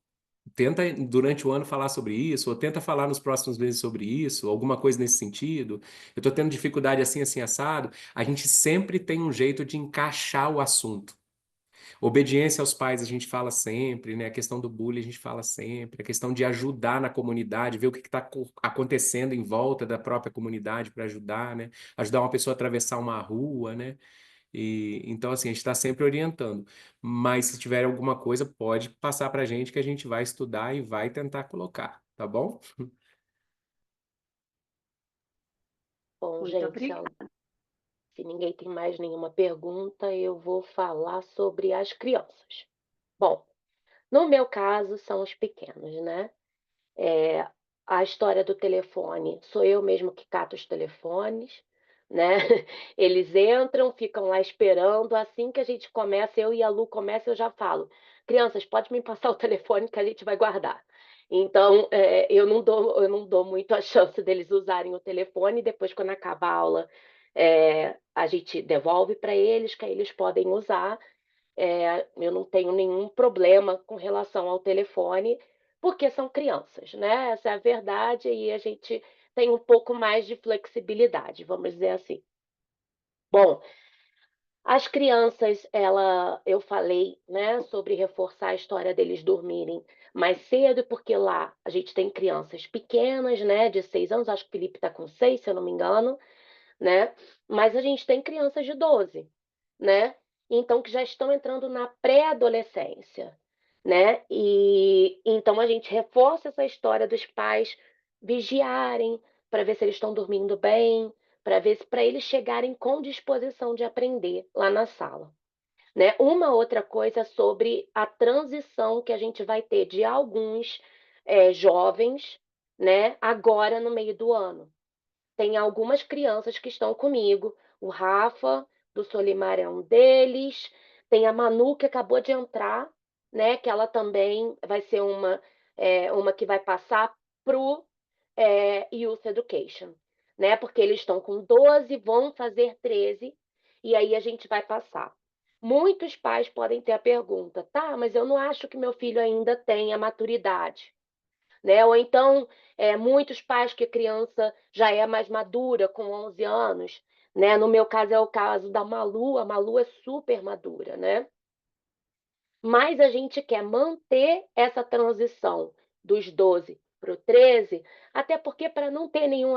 C: tenta durante o ano falar sobre isso, ou tenta falar nos próximos meses sobre isso, alguma coisa nesse sentido. Eu estou tendo dificuldade assim, assim, assado. A gente sempre tem um jeito de encaixar o assunto. Obediência aos pais a gente fala sempre, né? A questão do bullying a gente fala sempre, a questão de ajudar na comunidade, ver o que está acontecendo em volta da própria comunidade para ajudar, né? Ajudar uma pessoa a atravessar uma rua, né? E então assim, a gente está sempre orientando. Mas se tiver alguma coisa, pode passar para a gente que a gente vai estudar e vai tentar colocar, tá bom?
A: Bom,
D: Muito
A: gente,
D: obrigada.
A: se ninguém tem mais nenhuma pergunta, eu vou falar sobre as crianças. Bom, no meu caso, são os pequenos, né? A história do telefone, sou eu mesmo que cato os telefones, né? Eles entram, ficam lá esperando. Assim que a gente começa, eu e a Lu começa, eu já falo: crianças, pode me passar o telefone que a gente vai guardar. Então, eu não dou muito a chance deles usarem o telefone. Depois, quando acaba a aula, a gente devolve para eles, que aí eles podem usar. Eu não tenho nenhum problema com relação ao telefone, porque são crianças, né? Essa é a verdade, e a gente tem um pouco mais de flexibilidade, vamos dizer assim. Bom, as crianças, eu falei, né, sobre reforçar a história deles dormirem mais cedo, porque lá a gente tem crianças pequenas, né, de 6 anos, acho que o Felipe está com 6, se eu não me engano, né? Mas a gente tem crianças de 12, né? Então, que já estão entrando na pré-adolescência, né? E então a gente reforça essa história dos pais vigiarem para ver se eles estão dormindo bem, para eles chegarem com disposição de aprender lá na sala, né? Uma outra coisa sobre a transição que a gente vai ter de alguns jovens, né? Agora no meio do ano. Tem algumas crianças que estão comigo. O Rafa, do Solimar, é um deles. Tem a Manu, que acabou de entrar, né? Que ela também vai ser uma que vai passar para o Youth Education, né? Porque eles estão com 12, vão fazer 13, e aí a gente vai passar. Muitos pais podem ter a pergunta: tá, mas eu não acho que meu filho ainda tenha maturidade, né? Ou então, muitos pais que a criança já é mais madura, com 11 anos, né? No meu caso é o caso da Malu, a Malu é super madura, né? Mas a gente quer manter essa transição dos 12 para o 13, até porque para não ter nenhum,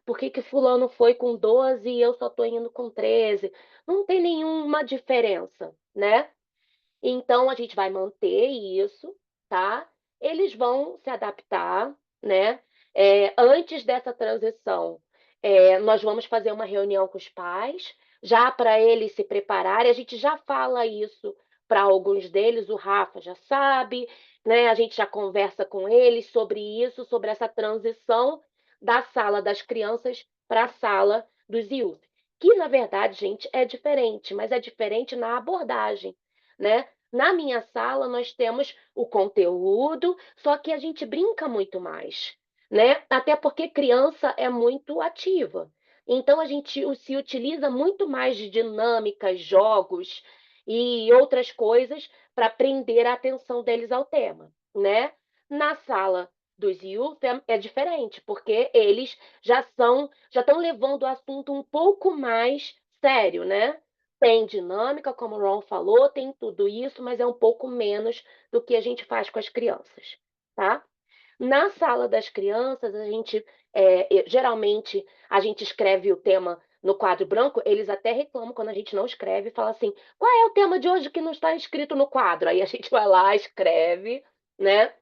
A: por que fulano foi com 12 e eu só estou indo com 13? Não tem nenhuma diferença, né? Então, a gente vai manter isso, tá? Eles vão se adaptar, né? Antes dessa transição, nós vamos fazer uma reunião com os pais, já para eles se prepararem. A gente já fala isso para alguns deles, o Rafa já sabe, né? A gente já conversa com eles sobre isso, sobre essa transição da sala das crianças para a sala dos youth. Que, na verdade, gente, é diferente, mas é diferente na abordagem, né? Na minha sala, nós temos o conteúdo, só que a gente brinca muito mais, né? Até porque criança é muito ativa. Então, a gente se utiliza muito mais de dinâmicas, jogos e outras coisas para prender a atenção deles ao tema, né? Na sala dos youth é diferente, porque eles já estão levando o assunto um pouco mais sério, né? Tem dinâmica, como o Ron falou, tem tudo isso, mas é um pouco menos do que a gente faz com as crianças, tá? Na sala das crianças, geralmente a gente escreve o tema no quadro branco. Eles até reclamam quando a gente não escreve, fala assim: qual é o tema de hoje que não está escrito no quadro? Aí a gente vai lá, escreve, né?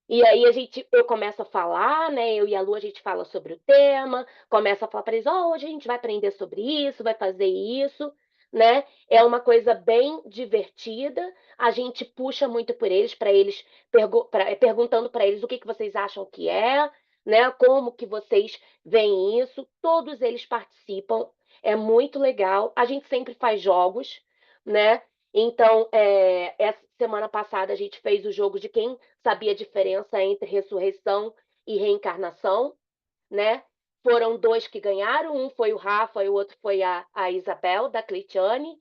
A: E aí eu começo a falar, né? Eu e a Lu, a gente fala sobre o tema, começa a falar para eles: hoje a gente vai aprender sobre isso, vai fazer isso, né? É uma coisa bem divertida. A gente puxa muito por eles, perguntando para eles o que vocês acham que é, né? Como que vocês veem isso. Todos eles participam, é muito legal. A gente sempre faz jogos, né? Então, essa semana passada a gente fez o jogo de quem sabia a diferença entre ressurreição e reencarnação, né? Foram dois que ganharam, um foi o Rafa e o outro foi a Isabel, da Cleitiane,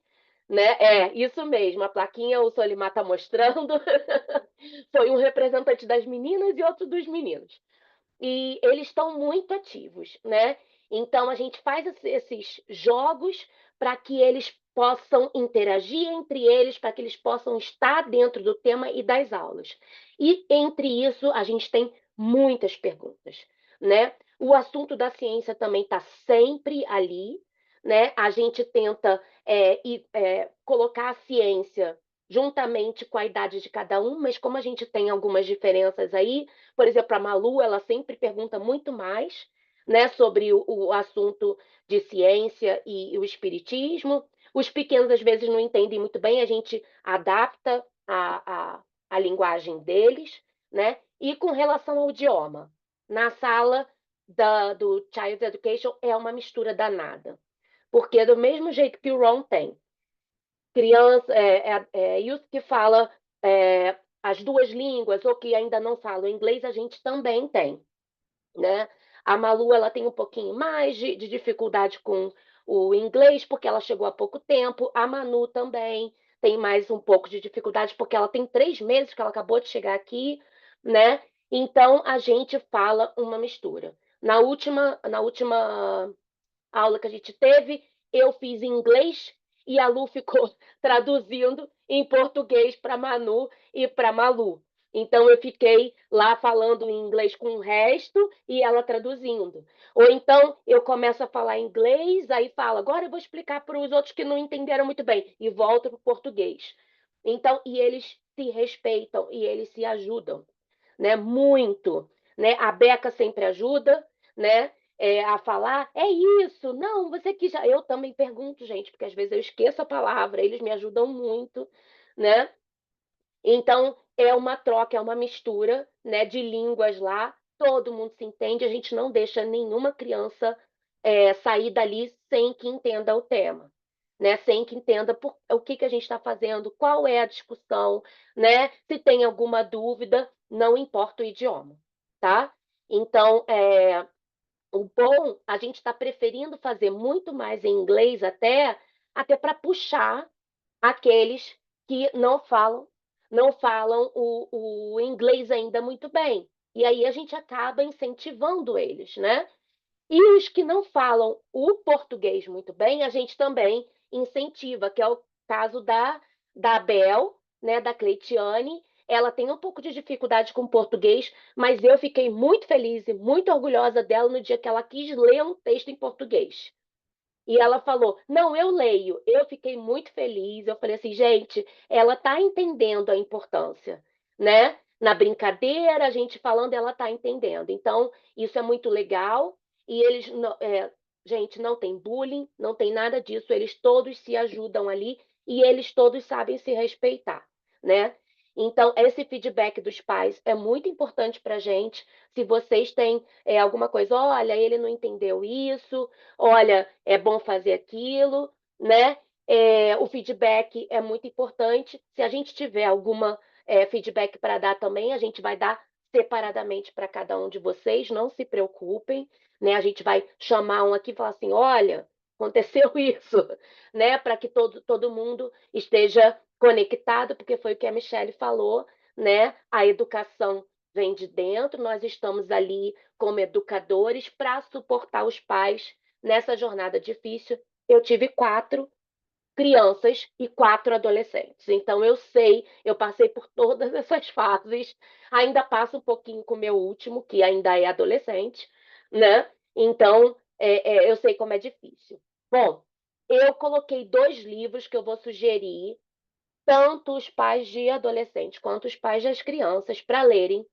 A: né? É, isso mesmo, a plaquinha o Solimar está mostrando. Foi um representante das meninas e outro dos meninos. E eles estão muito ativos, né? Então a gente faz esses jogos para que eles possam interagir entre eles, para que eles possam estar dentro do tema e das aulas. E entre isso a gente tem muitas perguntas, né? O assunto da ciência também está sempre ali, né? A gente tenta colocar a ciência juntamente com a idade de cada um, mas como a gente tem algumas diferenças aí, por exemplo, a Malu, ela sempre pergunta muito mais, né, sobre o assunto de ciência e o espiritismo. Os pequenos, às vezes, não entendem muito bem, a gente adapta a linguagem deles, né? E com relação ao idioma, na sala do Child Education é uma mistura danada, porque do mesmo jeito que o Ron tem criança, youth que fala as duas línguas ou que ainda não fala inglês, a gente também tem, né? A Malu, ela tem um pouquinho mais de dificuldade com o inglês, porque ela chegou há pouco tempo. A Manu também tem mais um pouco de dificuldade, porque ela tem 3 meses que ela acabou de chegar aqui, né? Então, a gente fala uma mistura. Na última aula que a gente teve, eu fiz em inglês e a Lu ficou traduzindo em português para Manu e para Malu. Então, eu fiquei lá falando em inglês com o resto e ela traduzindo. Ou então, eu começo a falar inglês, aí falo, agora eu vou explicar para os outros que não entenderam muito bem, e volto para o português. Então, e eles se respeitam e eles se ajudam, né? Muito. Né? A Beca sempre ajuda, né? A falar, é isso, não, você que já. Eu também pergunto, gente, porque às vezes eu esqueço a palavra, eles me ajudam muito, né? Então, é uma troca, é uma mistura, né, de línguas lá, todo mundo se entende, a gente não deixa nenhuma criança sair dali sem que entenda o tema, né, sem que entenda o que a gente está fazendo, qual é a discussão, né, se tem alguma dúvida, não importa o idioma, tá? Então, o bom, a gente está preferindo fazer muito mais em inglês até para puxar aqueles que não falam o inglês ainda muito bem. E aí a gente acaba incentivando eles, né? E os que não falam o português muito bem, a gente também incentiva, que é o caso da Bel, né, da Cleitiane. Ela tem um pouco de dificuldade com português, mas eu fiquei muito feliz e muito orgulhosa dela no dia que ela quis ler um texto em português. E ela falou: Não, eu leio. Eu fiquei muito feliz. Eu falei assim, gente, ela está entendendo a importância, né? Na brincadeira, a gente falando, ela está entendendo. Então, isso é muito legal. E eles, gente, não tem bullying, não tem nada disso. Eles todos se ajudam ali e eles todos sabem se respeitar, né? Então, esse feedback dos pais é muito importante para a gente. Se vocês têm alguma coisa, olha, ele não entendeu isso, olha, é bom fazer aquilo, né? O feedback é muito importante. Se a gente tiver alguma feedback para dar também, a gente vai dar separadamente para cada um de vocês, não se preocupem, né? A gente vai chamar um aqui e falar assim, olha, aconteceu isso, né? Para que todo mundo esteja conectado, porque foi o que a Michelle falou, né? A educação vem de dentro, nós estamos ali como educadores para suportar os pais nessa jornada difícil. Eu tive 4 crianças e 4 adolescentes. Então, eu sei, eu passei por todas essas fases. Ainda passo um pouquinho com o meu último, que ainda é adolescente, né? Então, eu sei como é difícil. Bom, eu coloquei 2 livros que eu vou sugerir, tanto os pais de adolescentes quanto os pais das crianças, para lerem.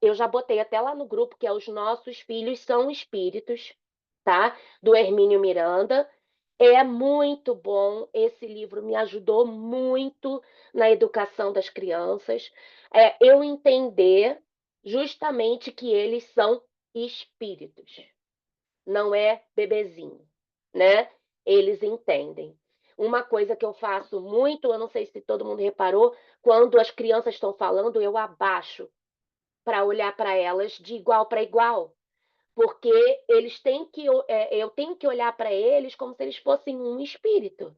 A: Eu já botei até lá no grupo, que é Os Nossos Filhos São Espíritos, tá? Do Hermínio Miranda. É muito bom, esse livro me ajudou muito na educação das crianças. Eu entender justamente que eles são espíritos, não é bebezinho, né? Eles entendem. Uma coisa que eu faço muito, eu não sei se todo mundo reparou, quando as crianças estão falando, eu abaixo para olhar para elas de igual para igual, porque eles têm que, eu tenho que olhar para eles como se eles fossem um espírito,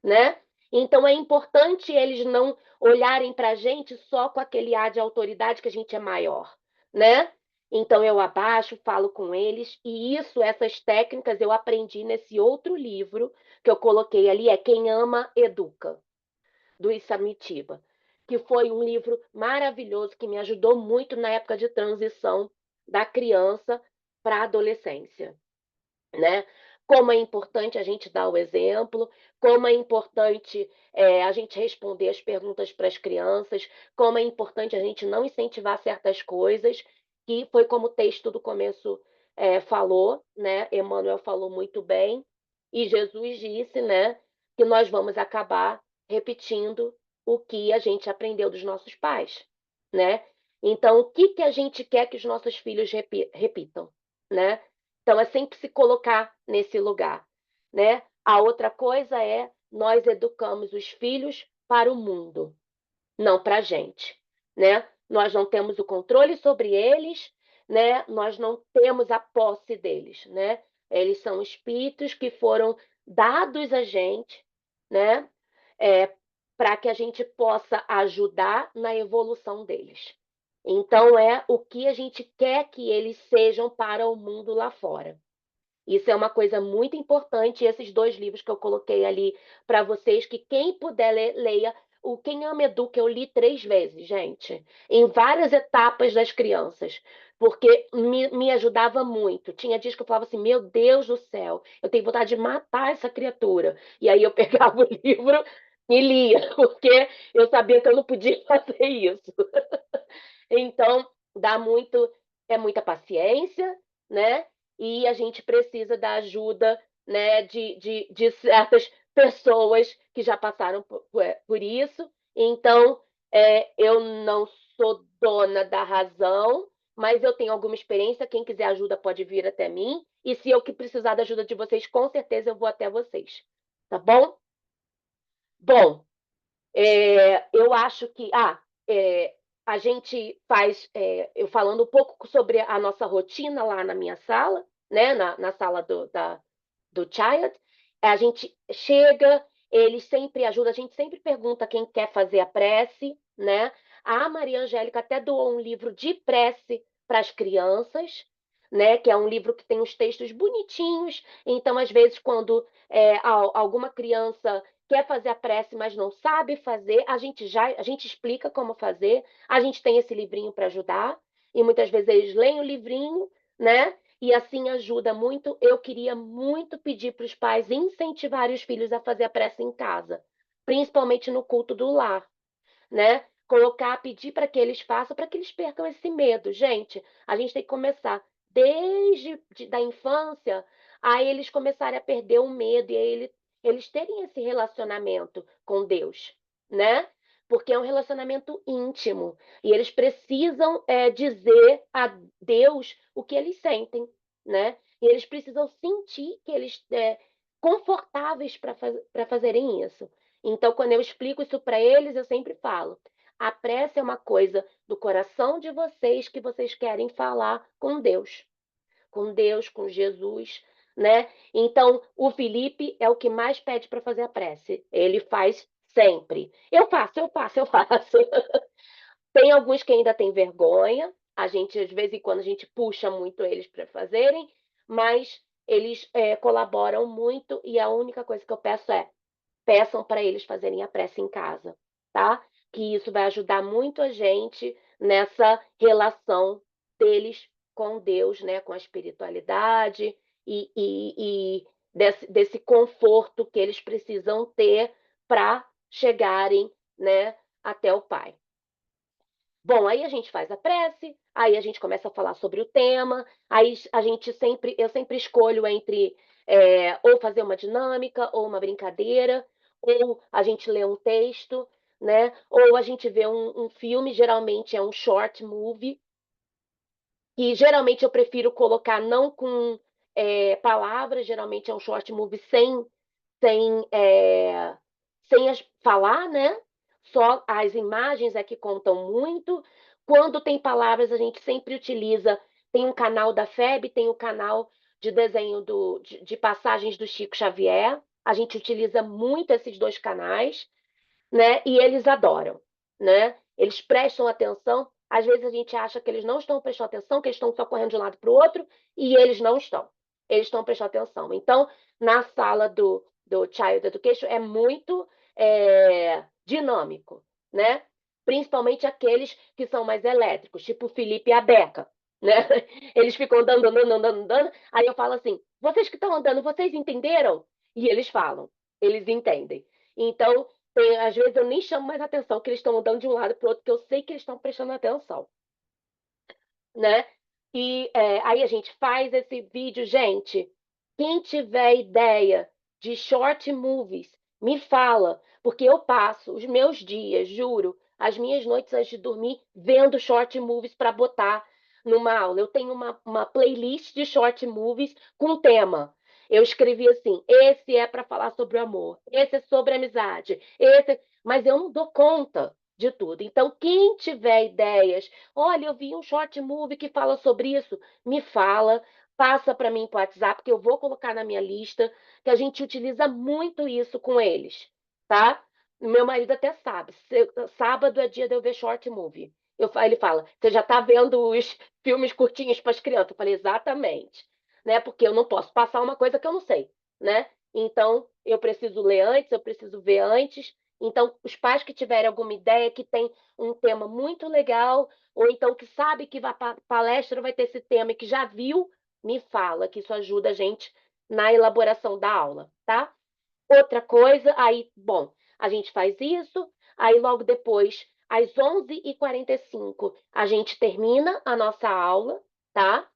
A: né? Então é importante eles não olharem para a gente só com aquele ar de autoridade que a gente é maior, né? Então eu abaixo, falo com eles, e essas técnicas eu aprendi nesse outro livro que eu coloquei ali, é Quem Ama, Educa, do Isamitiba, que foi um livro maravilhoso que me ajudou muito na época de transição da criança para a adolescência, né? Como é importante a gente dar o exemplo, como é importante a gente responder as perguntas para as crianças, como é importante a gente não incentivar certas coisas, que foi como o texto do começo falou, né? Emmanuel falou muito bem, e Jesus disse, né, que nós vamos acabar repetindo o que a gente aprendeu dos nossos pais, né? Então, o que a gente quer que os nossos filhos repitam, né? Então, é sempre se colocar nesse lugar, né? A outra coisa é nós educamos os filhos para o mundo, não para a gente, né? Nós não temos o controle sobre eles, né? Nós não temos a posse deles, né? Eles são espíritos que foram dados a gente, né? Para que a gente possa ajudar na evolução deles. Então, é o que a gente quer que eles sejam para o mundo lá fora. Isso é uma coisa muito importante. Esses 2 livros que eu coloquei ali para vocês, que quem puder ler, leia. O Quem Ama Educa, eu li 3 vezes, gente, em várias etapas das crianças, porque me ajudava muito. Tinha dias que eu falava assim: meu Deus do céu, eu tenho vontade de matar essa criatura. E aí eu pegava o livro e lia, porque eu sabia que eu não podia fazer isso. Então, é muita paciência, né? E a gente precisa da ajuda, né, de certas pessoas que já passaram por isso. Então, eu não sou dona da razão, mas eu tenho alguma experiência. Quem quiser ajuda pode vir até mim. E se eu que precisar da ajuda de vocês, com certeza eu vou até vocês. Tá bom? Bom, eu acho que a gente faz, eu falando um pouco sobre a nossa rotina lá na minha sala, né, na sala do Child, a gente chega, eles sempre ajudam, a gente sempre pergunta quem quer fazer a prece, né? A Maria Angélica até doou um livro de prece para as crianças, né? Que é um livro que tem os textos bonitinhos. Então, às vezes, quando alguma criança quer fazer a prece, mas não sabe fazer, a gente explica como fazer. A gente tem esse livrinho para ajudar. E muitas vezes eles leem o livrinho, né? E assim ajuda muito. Eu queria muito pedir para os pais incentivarem os filhos a fazer a prece em casa, principalmente no culto do lar, né? Pedir para que eles façam, para que eles percam esse medo. Gente, a gente tem que começar desde da infância a eles começarem a perder o medo e eles terem esse relacionamento com Deus, né? Porque é um relacionamento íntimo e eles precisam dizer a Deus o que eles sentem, né? E eles precisam sentir que eles confortáveis para fazerem isso. Então, quando eu explico isso para eles, eu sempre falo: a prece é uma coisa do coração de vocês que vocês querem falar com Deus, com Jesus, né? Então, o Felipe é o que mais pede para fazer a prece. Ele faz sempre. Eu faço, eu faço, eu faço. Tem alguns que ainda têm vergonha. A gente, de vez em quando, a gente puxa muito eles para fazerem, mas eles colaboram muito e a única coisa que eu peço é: peçam para eles fazerem a prece em casa, tá? Que isso vai ajudar muito a gente nessa relação deles com Deus, né? Com a espiritualidade e desse conforto que eles precisam ter para chegarem, né, até o Pai. Bom, aí a gente faz a prece, aí a gente começa a falar sobre o tema, aí eu sempre escolho entre ou fazer uma dinâmica, ou uma brincadeira, ou a gente lê um texto, né? Ou a gente vê um filme, geralmente é um short movie, que geralmente eu prefiro colocar não com palavras, geralmente é um short movie sem, é, falar, né? Só as imagens é que contam muito. Quando tem palavras, a gente sempre utiliza. Tem um canal da FEB, tem o canal de desenho de passagens do Chico Xavier, A gente utiliza muito esses 2 canais, né? E eles adoram, né? Eles prestam atenção. Às vezes a gente acha que eles não estão prestando atenção, que eles estão só correndo de um lado para o outro, e eles não estão. Eles estão prestando atenção. Então, na sala do Child Education é muito dinâmico, né? Principalmente aqueles que são mais elétricos, tipo o Felipe e a Beca, né? Eles ficam andando. Aí eu falo assim: vocês que estão andando, vocês entenderam? E eles falam, eles entendem. Então, às vezes eu nem chamo mais atenção que eles estão andando de um lado para o outro, porque eu sei que eles estão prestando atenção, né? E aí a gente faz esse vídeo, gente. Quem tiver ideia de short movies, me fala, porque eu passo os meus dias, juro, as minhas noites antes de dormir, vendo short movies para botar numa aula. Eu tenho uma playlist de short movies com tema. Eu escrevi assim: esse é para falar sobre o amor, esse é sobre amizade, mas eu não dou conta de tudo. Então, quem tiver ideias, olha, eu vi um short movie que fala sobre isso, me fala, passa para mim para o WhatsApp, que eu vou colocar na minha lista, que a gente utiliza muito isso com eles, tá? Meu marido até sabe. Sábado é dia de eu ver short movie. Ele fala: você já está vendo os filmes curtinhos para as crianças? Eu falei: exatamente, né? Porque eu não posso passar uma coisa que eu não sei, né? Então, eu preciso ler antes, eu preciso ver antes. Então, os pais que tiverem alguma ideia, que tem um tema muito legal, ou então que sabe que a palestra vai ter esse tema e que já viu, me fala, que isso ajuda a gente na elaboração da aula, tá? Outra coisa, aí, bom, a gente faz isso, aí logo depois, às 11h45, a gente termina a nossa aula, tá?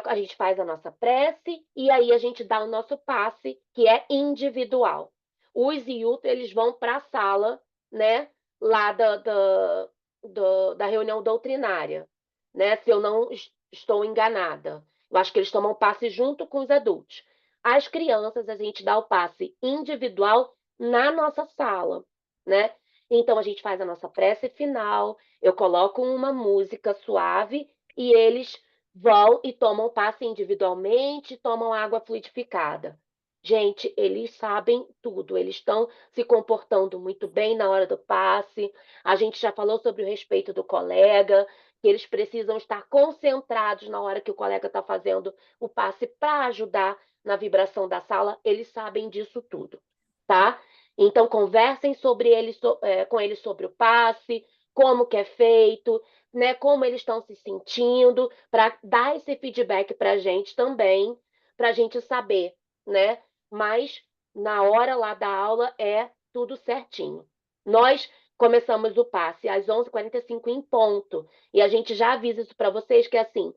A: A gente faz a nossa prece e aí a gente dá o nosso passe, que é individual. Os youth, eles vão para a sala, né, lá da reunião doutrinária, né, se eu não estou enganada. Eu acho que eles tomam passe junto com os adultos. As crianças, a gente dá o passe individual na nossa sala, né? Então, a gente faz a nossa prece final, eu coloco uma música suave e eles vão e tomam passe individualmente, tomam água fluidificada. Gente, eles sabem tudo, eles estão se comportando muito bem na hora do passe. A gente já falou sobre o respeito do colega, que eles precisam estar concentrados na hora que o colega está fazendo o passe para ajudar na vibração da sala. Eles sabem disso tudo, tá? Então, conversem com eles sobre o passe, como que é feito, né, como eles estão se sentindo, para dar esse feedback para a gente também, para a gente saber, né? Mas na hora lá da aula é tudo certinho. Nós começamos o passe às 11h45 em ponto, e a gente já avisa isso para vocês, que é assim,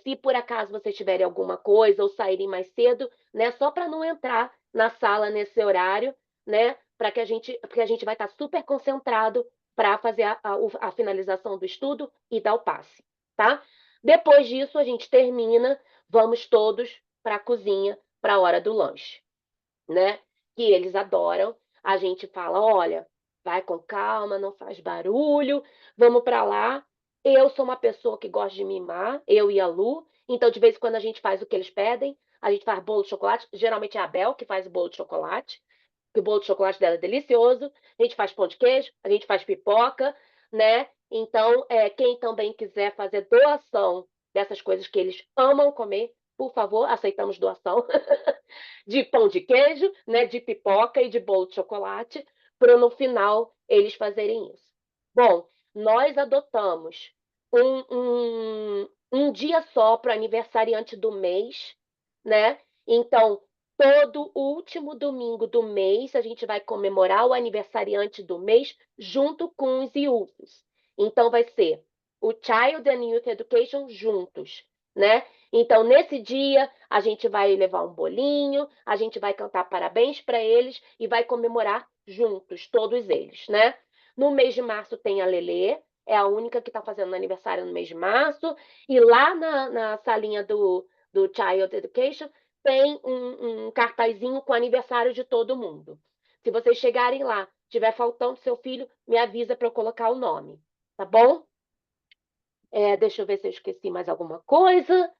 A: se por acaso vocês tiverem alguma coisa ou saírem mais cedo, né, só para não entrar na sala nesse horário, né, porque a gente vai estar super concentrado para fazer a finalização do estudo e dar o passe, tá? Depois disso, a gente termina, vamos todos para a cozinha para a hora do lanche, né? Que eles adoram. A gente fala: olha, vai com calma, não faz barulho, vamos para lá. Eu sou uma pessoa que gosta de mimar, eu e a Lu, então de vez em quando a gente faz o que eles pedem, a gente faz bolo de chocolate, geralmente é a Bel que faz o bolo de chocolate, que o bolo de chocolate dela é delicioso. A gente faz pão de queijo, a gente faz pipoca, né? Então, quem também quiser fazer doação dessas coisas que eles amam comer, por favor, aceitamos doação de pão de queijo, né? De pipoca e de bolo de chocolate, para no final eles fazerem isso. Bom, nós adotamos um dia só para o aniversariante do mês, né? Então, todo último domingo do mês, a gente vai comemorar o aniversariante do mês junto com os youths. Então, vai ser o Child and Youth Education juntos, né? Então, nesse dia, a gente vai levar um bolinho, a gente vai cantar parabéns para eles e vai comemorar juntos, todos eles, né? No mês de março tem a Lelê, é a única que está fazendo aniversário no mês de março, e lá na salinha do Child Education tem um cartazinho com o aniversário de todo mundo. Se vocês chegarem lá, tiver faltando seu filho, me avisa para eu colocar o nome, tá bom? Deixa eu ver se eu esqueci mais alguma coisa.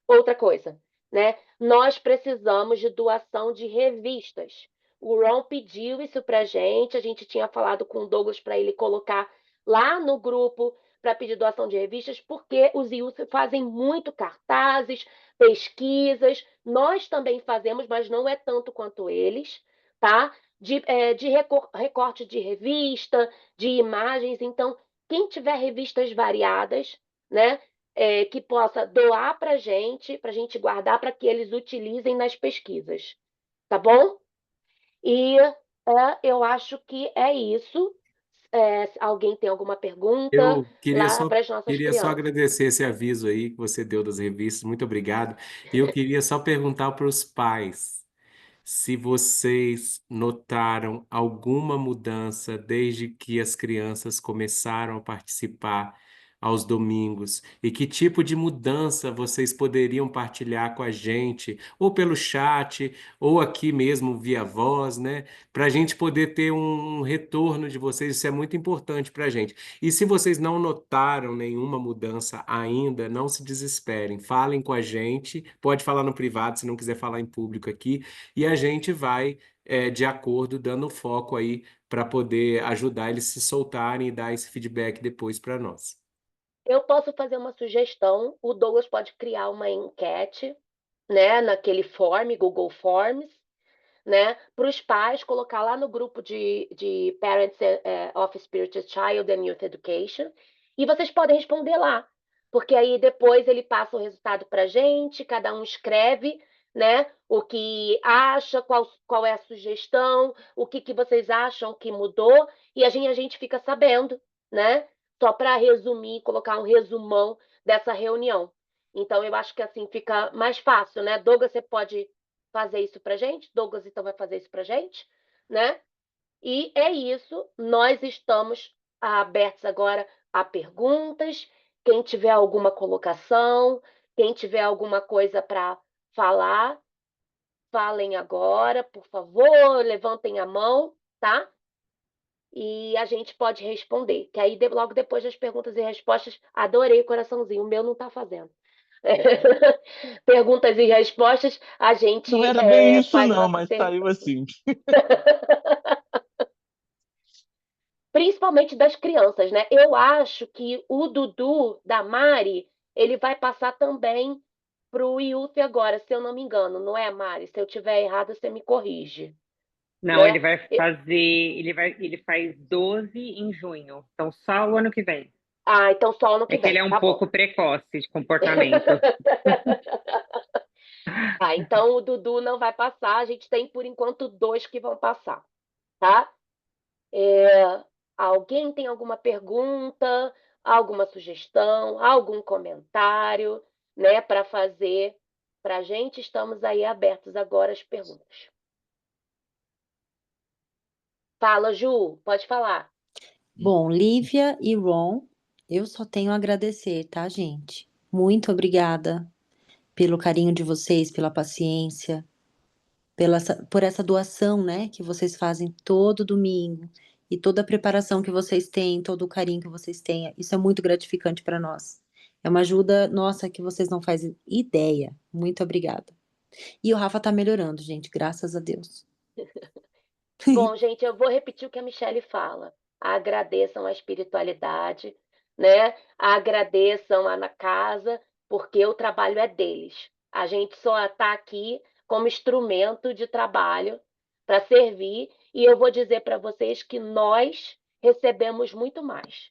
A: Outra coisa. né? Nós precisamos de doação de revistas. O Ron pediu isso para a gente tinha falado com o Douglas para ele colocar lá no grupo para pedir doação de revistas, porque os youth fazem muito cartazes, pesquisas, nós também fazemos, mas não é tanto quanto eles, tá? De recorte de revista, de imagens, então, quem tiver revistas variadas, né? Que possa doar para a gente guardar para que eles utilizem nas pesquisas, tá bom? E eu acho que é isso. Se alguém tem alguma pergunta
C: Eu queria
A: lá
C: só,
A: para as nossas
C: queria só
A: crianças.
C: agradecer esse aviso aí que você deu das revistas, muito obrigado. E eu queria só perguntar para os pais se vocês notaram alguma mudança desde que as crianças começaram a participar aos domingos e que tipo de mudança vocês poderiam partilhar com a gente, ou pelo chat, ou aqui mesmo via voz, né? Para a gente poder ter um retorno de vocês, isso é muito importante para a gente. E se vocês não notaram nenhuma mudança ainda, não se desesperem, falem com a gente, pode falar no privado se não quiser falar em público aqui, e a gente vai, de acordo, dando foco aí para poder ajudar eles se soltarem e dar esse feedback depois para nós.
A: Eu posso fazer uma sugestão. O Douglas pode criar uma enquete, né, naquele Google Forms, né, para os pais colocar lá no grupo de Parents of Spiritual Child and Youth Education, e vocês podem responder lá, porque aí depois ele passa o resultado para a gente, cada um escreve, né, o que acha, qual é a sugestão, o que vocês acham que mudou, e a gente fica sabendo, né, só para resumir, colocar um resumão dessa reunião. Então, eu acho que assim fica mais fácil, né? Douglas, você pode fazer isso para gente? Douglas, então, vai fazer isso para gente, né? E é isso. Nós estamos abertos agora a perguntas. Quem tiver alguma colocação, quem tiver alguma coisa para falar, falem agora, por favor, levantem a mão, tá? E a gente pode responder. Que aí, logo depois das perguntas e respostas, adorei o coraçãozinho. O meu não está fazendo. Perguntas e respostas, a gente
H: Não era bem isso,
A: faz
H: não,
A: uma
H: mas saiu assim.
A: principalmente das crianças, né? Eu acho que o Dudu da Mari, ele vai passar também para o Youth agora, se eu não me engano, não é, Mari? Se eu tiver errado, você me corrige,
I: Não, ele
A: né?
I: vai fazer, ele faz 12 em junho, então só o ano que vem.
A: Ah, então só ano
I: É
A: que
I: que ele
A: vem,
I: é um
A: tá bom.
I: pouco precoce de comportamento.
A: Ah, então o Dudu não vai passar, a gente tem por enquanto 2 que vão passar, tá? Alguém tem alguma pergunta, alguma sugestão, algum comentário, né, para fazer para a gente? Estamos aí abertos agora às perguntas. Fala, Ju, pode falar.
G: Bom, Lívia e Ron, eu só tenho a agradecer, tá, gente? Muito obrigada pelo carinho de vocês, pela paciência, por essa doação, né, que vocês fazem todo domingo e toda a preparação que vocês têm, todo o carinho que vocês têm. Isso é muito gratificante para nós. É uma ajuda nossa que vocês não fazem ideia. Muito obrigada. E o Rafa tá melhorando, gente, graças a Deus.
A: Bom, gente, eu vou repetir o que a Michelle fala. Agradeçam a espiritualidade, né? Agradeçam lá na casa, porque o trabalho é deles. A gente só está aqui como instrumento de trabalho para servir, e eu vou dizer para vocês que nós recebemos muito mais,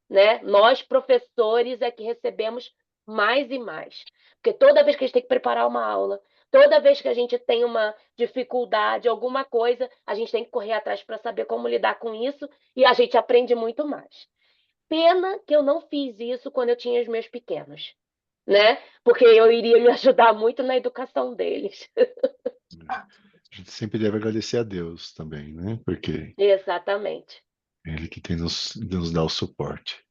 A: né? Nós, professores, é que recebemos mais e mais. Porque toda vez que a gente tem que preparar uma aula, toda vez que a gente tem uma dificuldade, alguma coisa, a gente tem que correr atrás para saber como lidar com isso e a gente aprende muito mais. Pena que eu não fiz isso quando eu tinha os meus pequenos, né? Porque eu iria me ajudar muito na educação deles.
F: A gente sempre deve agradecer a Deus também, né? Porque
A: Exatamente.
F: é Ele que tem nos dá o suporte.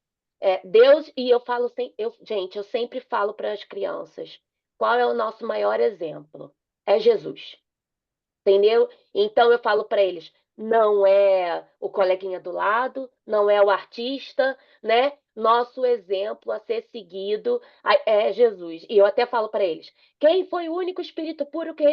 A: Deus, e eu falo, gente, eu sempre falo para as crianças, qual é o nosso maior exemplo? É Jesus, entendeu? Então eu falo para eles, não é o coleguinha do lado, não é o artista, né? nosso exemplo a ser seguido é Jesus. E eu até falo para eles: quem foi o único espírito puro que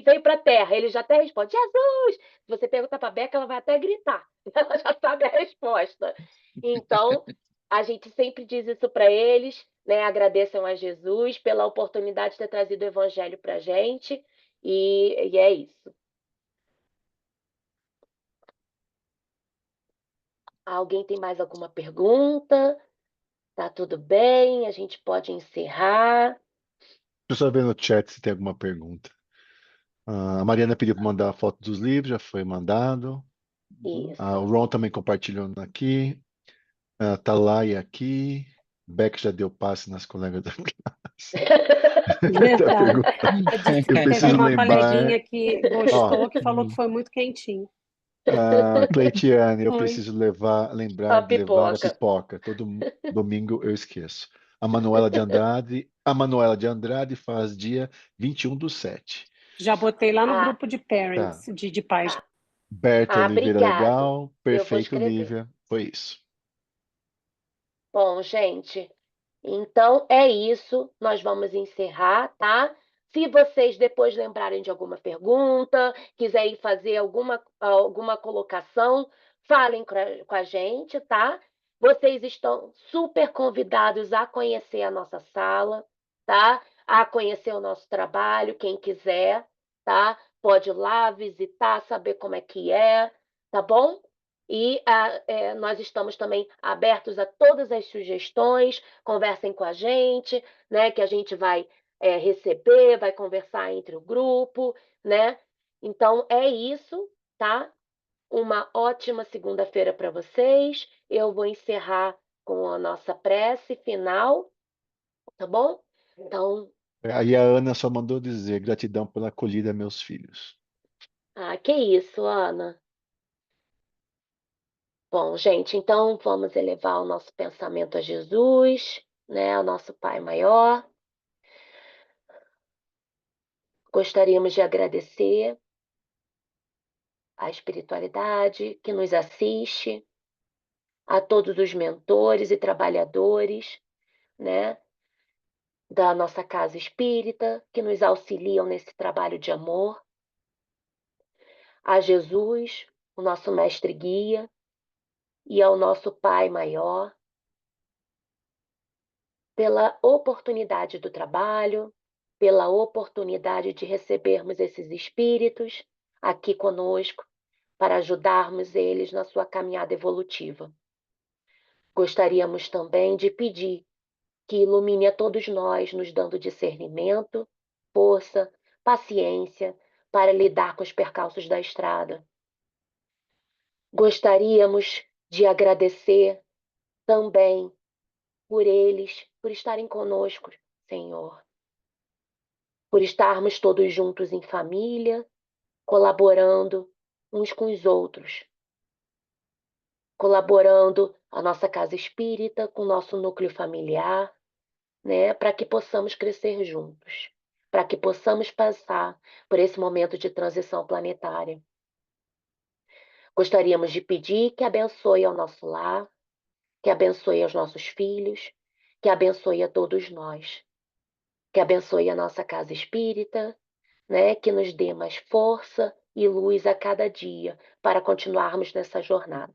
A: veio para a Terra? Ele já até responde: Jesus! Se você perguntar para a Beca, ela vai até gritar. Ela já sabe a resposta. Então, a gente sempre diz isso para eles, né? Agradeçam a Jesus pela oportunidade de ter trazido o evangelho para a gente. E é isso. Alguém tem mais alguma pergunta? Tá tudo bem? A gente pode encerrar.
F: Deixa eu só ver no chat se tem alguma pergunta. A Mariana pediu para mandar a foto dos livros, já foi mandado.
A: Isso.
F: O Ron também compartilhou aqui. Tá lá e aqui. Beck já deu passe nas colegas da classe. Tá
D: Verdade.
F: perguntando.
D: Disse que
F: Eu
D: teve
F: preciso
D: uma
F: lembrar.
D: coleguinha que
F: Ó,
D: gostou, que falou que foi muito quentinho.
F: Cleitiane, eu
D: Oi.
F: preciso
A: A
F: lembrar de levar a
A: pipoca.
F: pipoca. Todo domingo eu esqueço. A Manuela de Andrade faz dia 21/7.
D: Já botei lá no
A: Ah,
D: grupo de
F: Tá.
D: parents, de pais.
F: Berta Oliveira,
A: obrigado.
F: legal.
A: Eu vou
F: Perfeito,
A: escrever.
F: Lívia. Foi isso.
A: Bom, gente, então é isso. Nós vamos encerrar, tá? Se vocês depois lembrarem de alguma pergunta, quiserem fazer alguma colocação, falem com a gente, tá? Vocês estão super convidados a conhecer a nossa sala, tá? A conhecer o nosso trabalho, quem quiser, tá? Pode ir lá visitar, saber como é, tá bom? E nós estamos também abertos a todas as sugestões, conversem com a gente, né? Que a gente vai receber, vai conversar entre o grupo, né? Então é isso, tá? Uma ótima segunda-feira para vocês. Eu vou encerrar com a nossa prece final, tá bom? Então,
F: Aí a Ana só mandou dizer gratidão pela acolhida, meus filhos.
A: que isso, Ana. Bom, gente, então vamos elevar o nosso pensamento a Jesus, né, ao nosso Pai maior. Gostaríamos de agradecer à espiritualidade que nos assiste, a todos os mentores e trabalhadores, né, da nossa casa espírita, que nos auxiliam nesse trabalho de amor, a Jesus, o nosso mestre guia, e ao nosso Pai maior, pela oportunidade do trabalho, pela oportunidade de recebermos esses espíritos aqui conosco para ajudarmos eles na sua caminhada evolutiva. Gostaríamos também de pedir que ilumine a todos nós, nos dando discernimento, força, paciência para lidar com os percalços da estrada. Gostaríamos de agradecer também por eles, por estarem conosco, Senhor, por estarmos todos juntos em família, colaborando uns com os outros, colaborando a nossa casa espírita com o nosso núcleo familiar, né, para que possamos crescer juntos, para que possamos passar por esse momento de transição planetária. Gostaríamos de pedir que abençoe ao nosso lar, que abençoe aos nossos filhos, que abençoe a todos nós, que abençoe a nossa casa espírita, né, que nos dê mais força e luz a cada dia para continuarmos nessa jornada.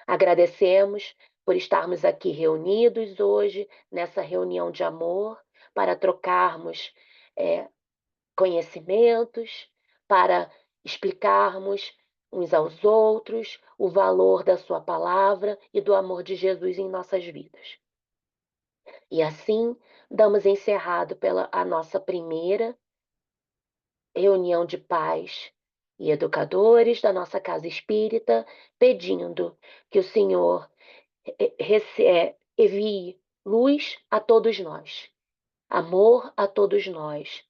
A: Agradecemos por estarmos aqui reunidos hoje, nessa reunião de amor, para trocarmos conhecimentos, para explicarmos uns aos outros o valor da Sua palavra e do amor de Jesus em nossas vidas. E assim, damos encerrado a nossa primeira reunião de pais e educadores da nossa casa espírita, pedindo que o Senhor envie luz a todos nós, amor a todos nós,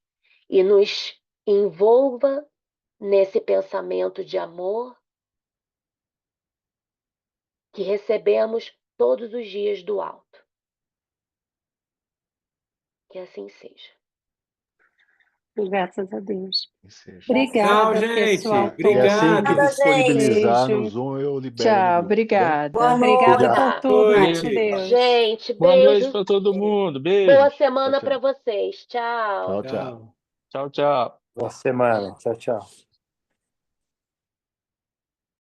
A: e nos envolva nesse pensamento de amor que recebemos todos os dias do alto. Que assim seja.
D: Graças a Deus.
F: Seja.
C: Tchau,
D: Obrigada,
C: gente.
D: pessoal
F: E assim que
C: Obrigado.
B: Obrigada,
F: disponibilizar
B: gente.
F: no Zoom, eu libero
H: Tchau,
F: no grupo, tá bem?
H: obrigada.
B: Boa
D: Obrigada
B: noite.
D: por
A: Tá.
D: tudo. Com
C: Noite.
D: Deus.
A: Gente,
H: Boa noite
A: beijos.
H: para todo mundo.
A: Boa
H: Beijos.
A: semana
F: Tchau,
A: para
F: tchau.
A: vocês. Tchau.
F: Tchau, tchau.
C: Tchau.
H: Tchau, tchau.
E: Boa semana. Tchau, tchau.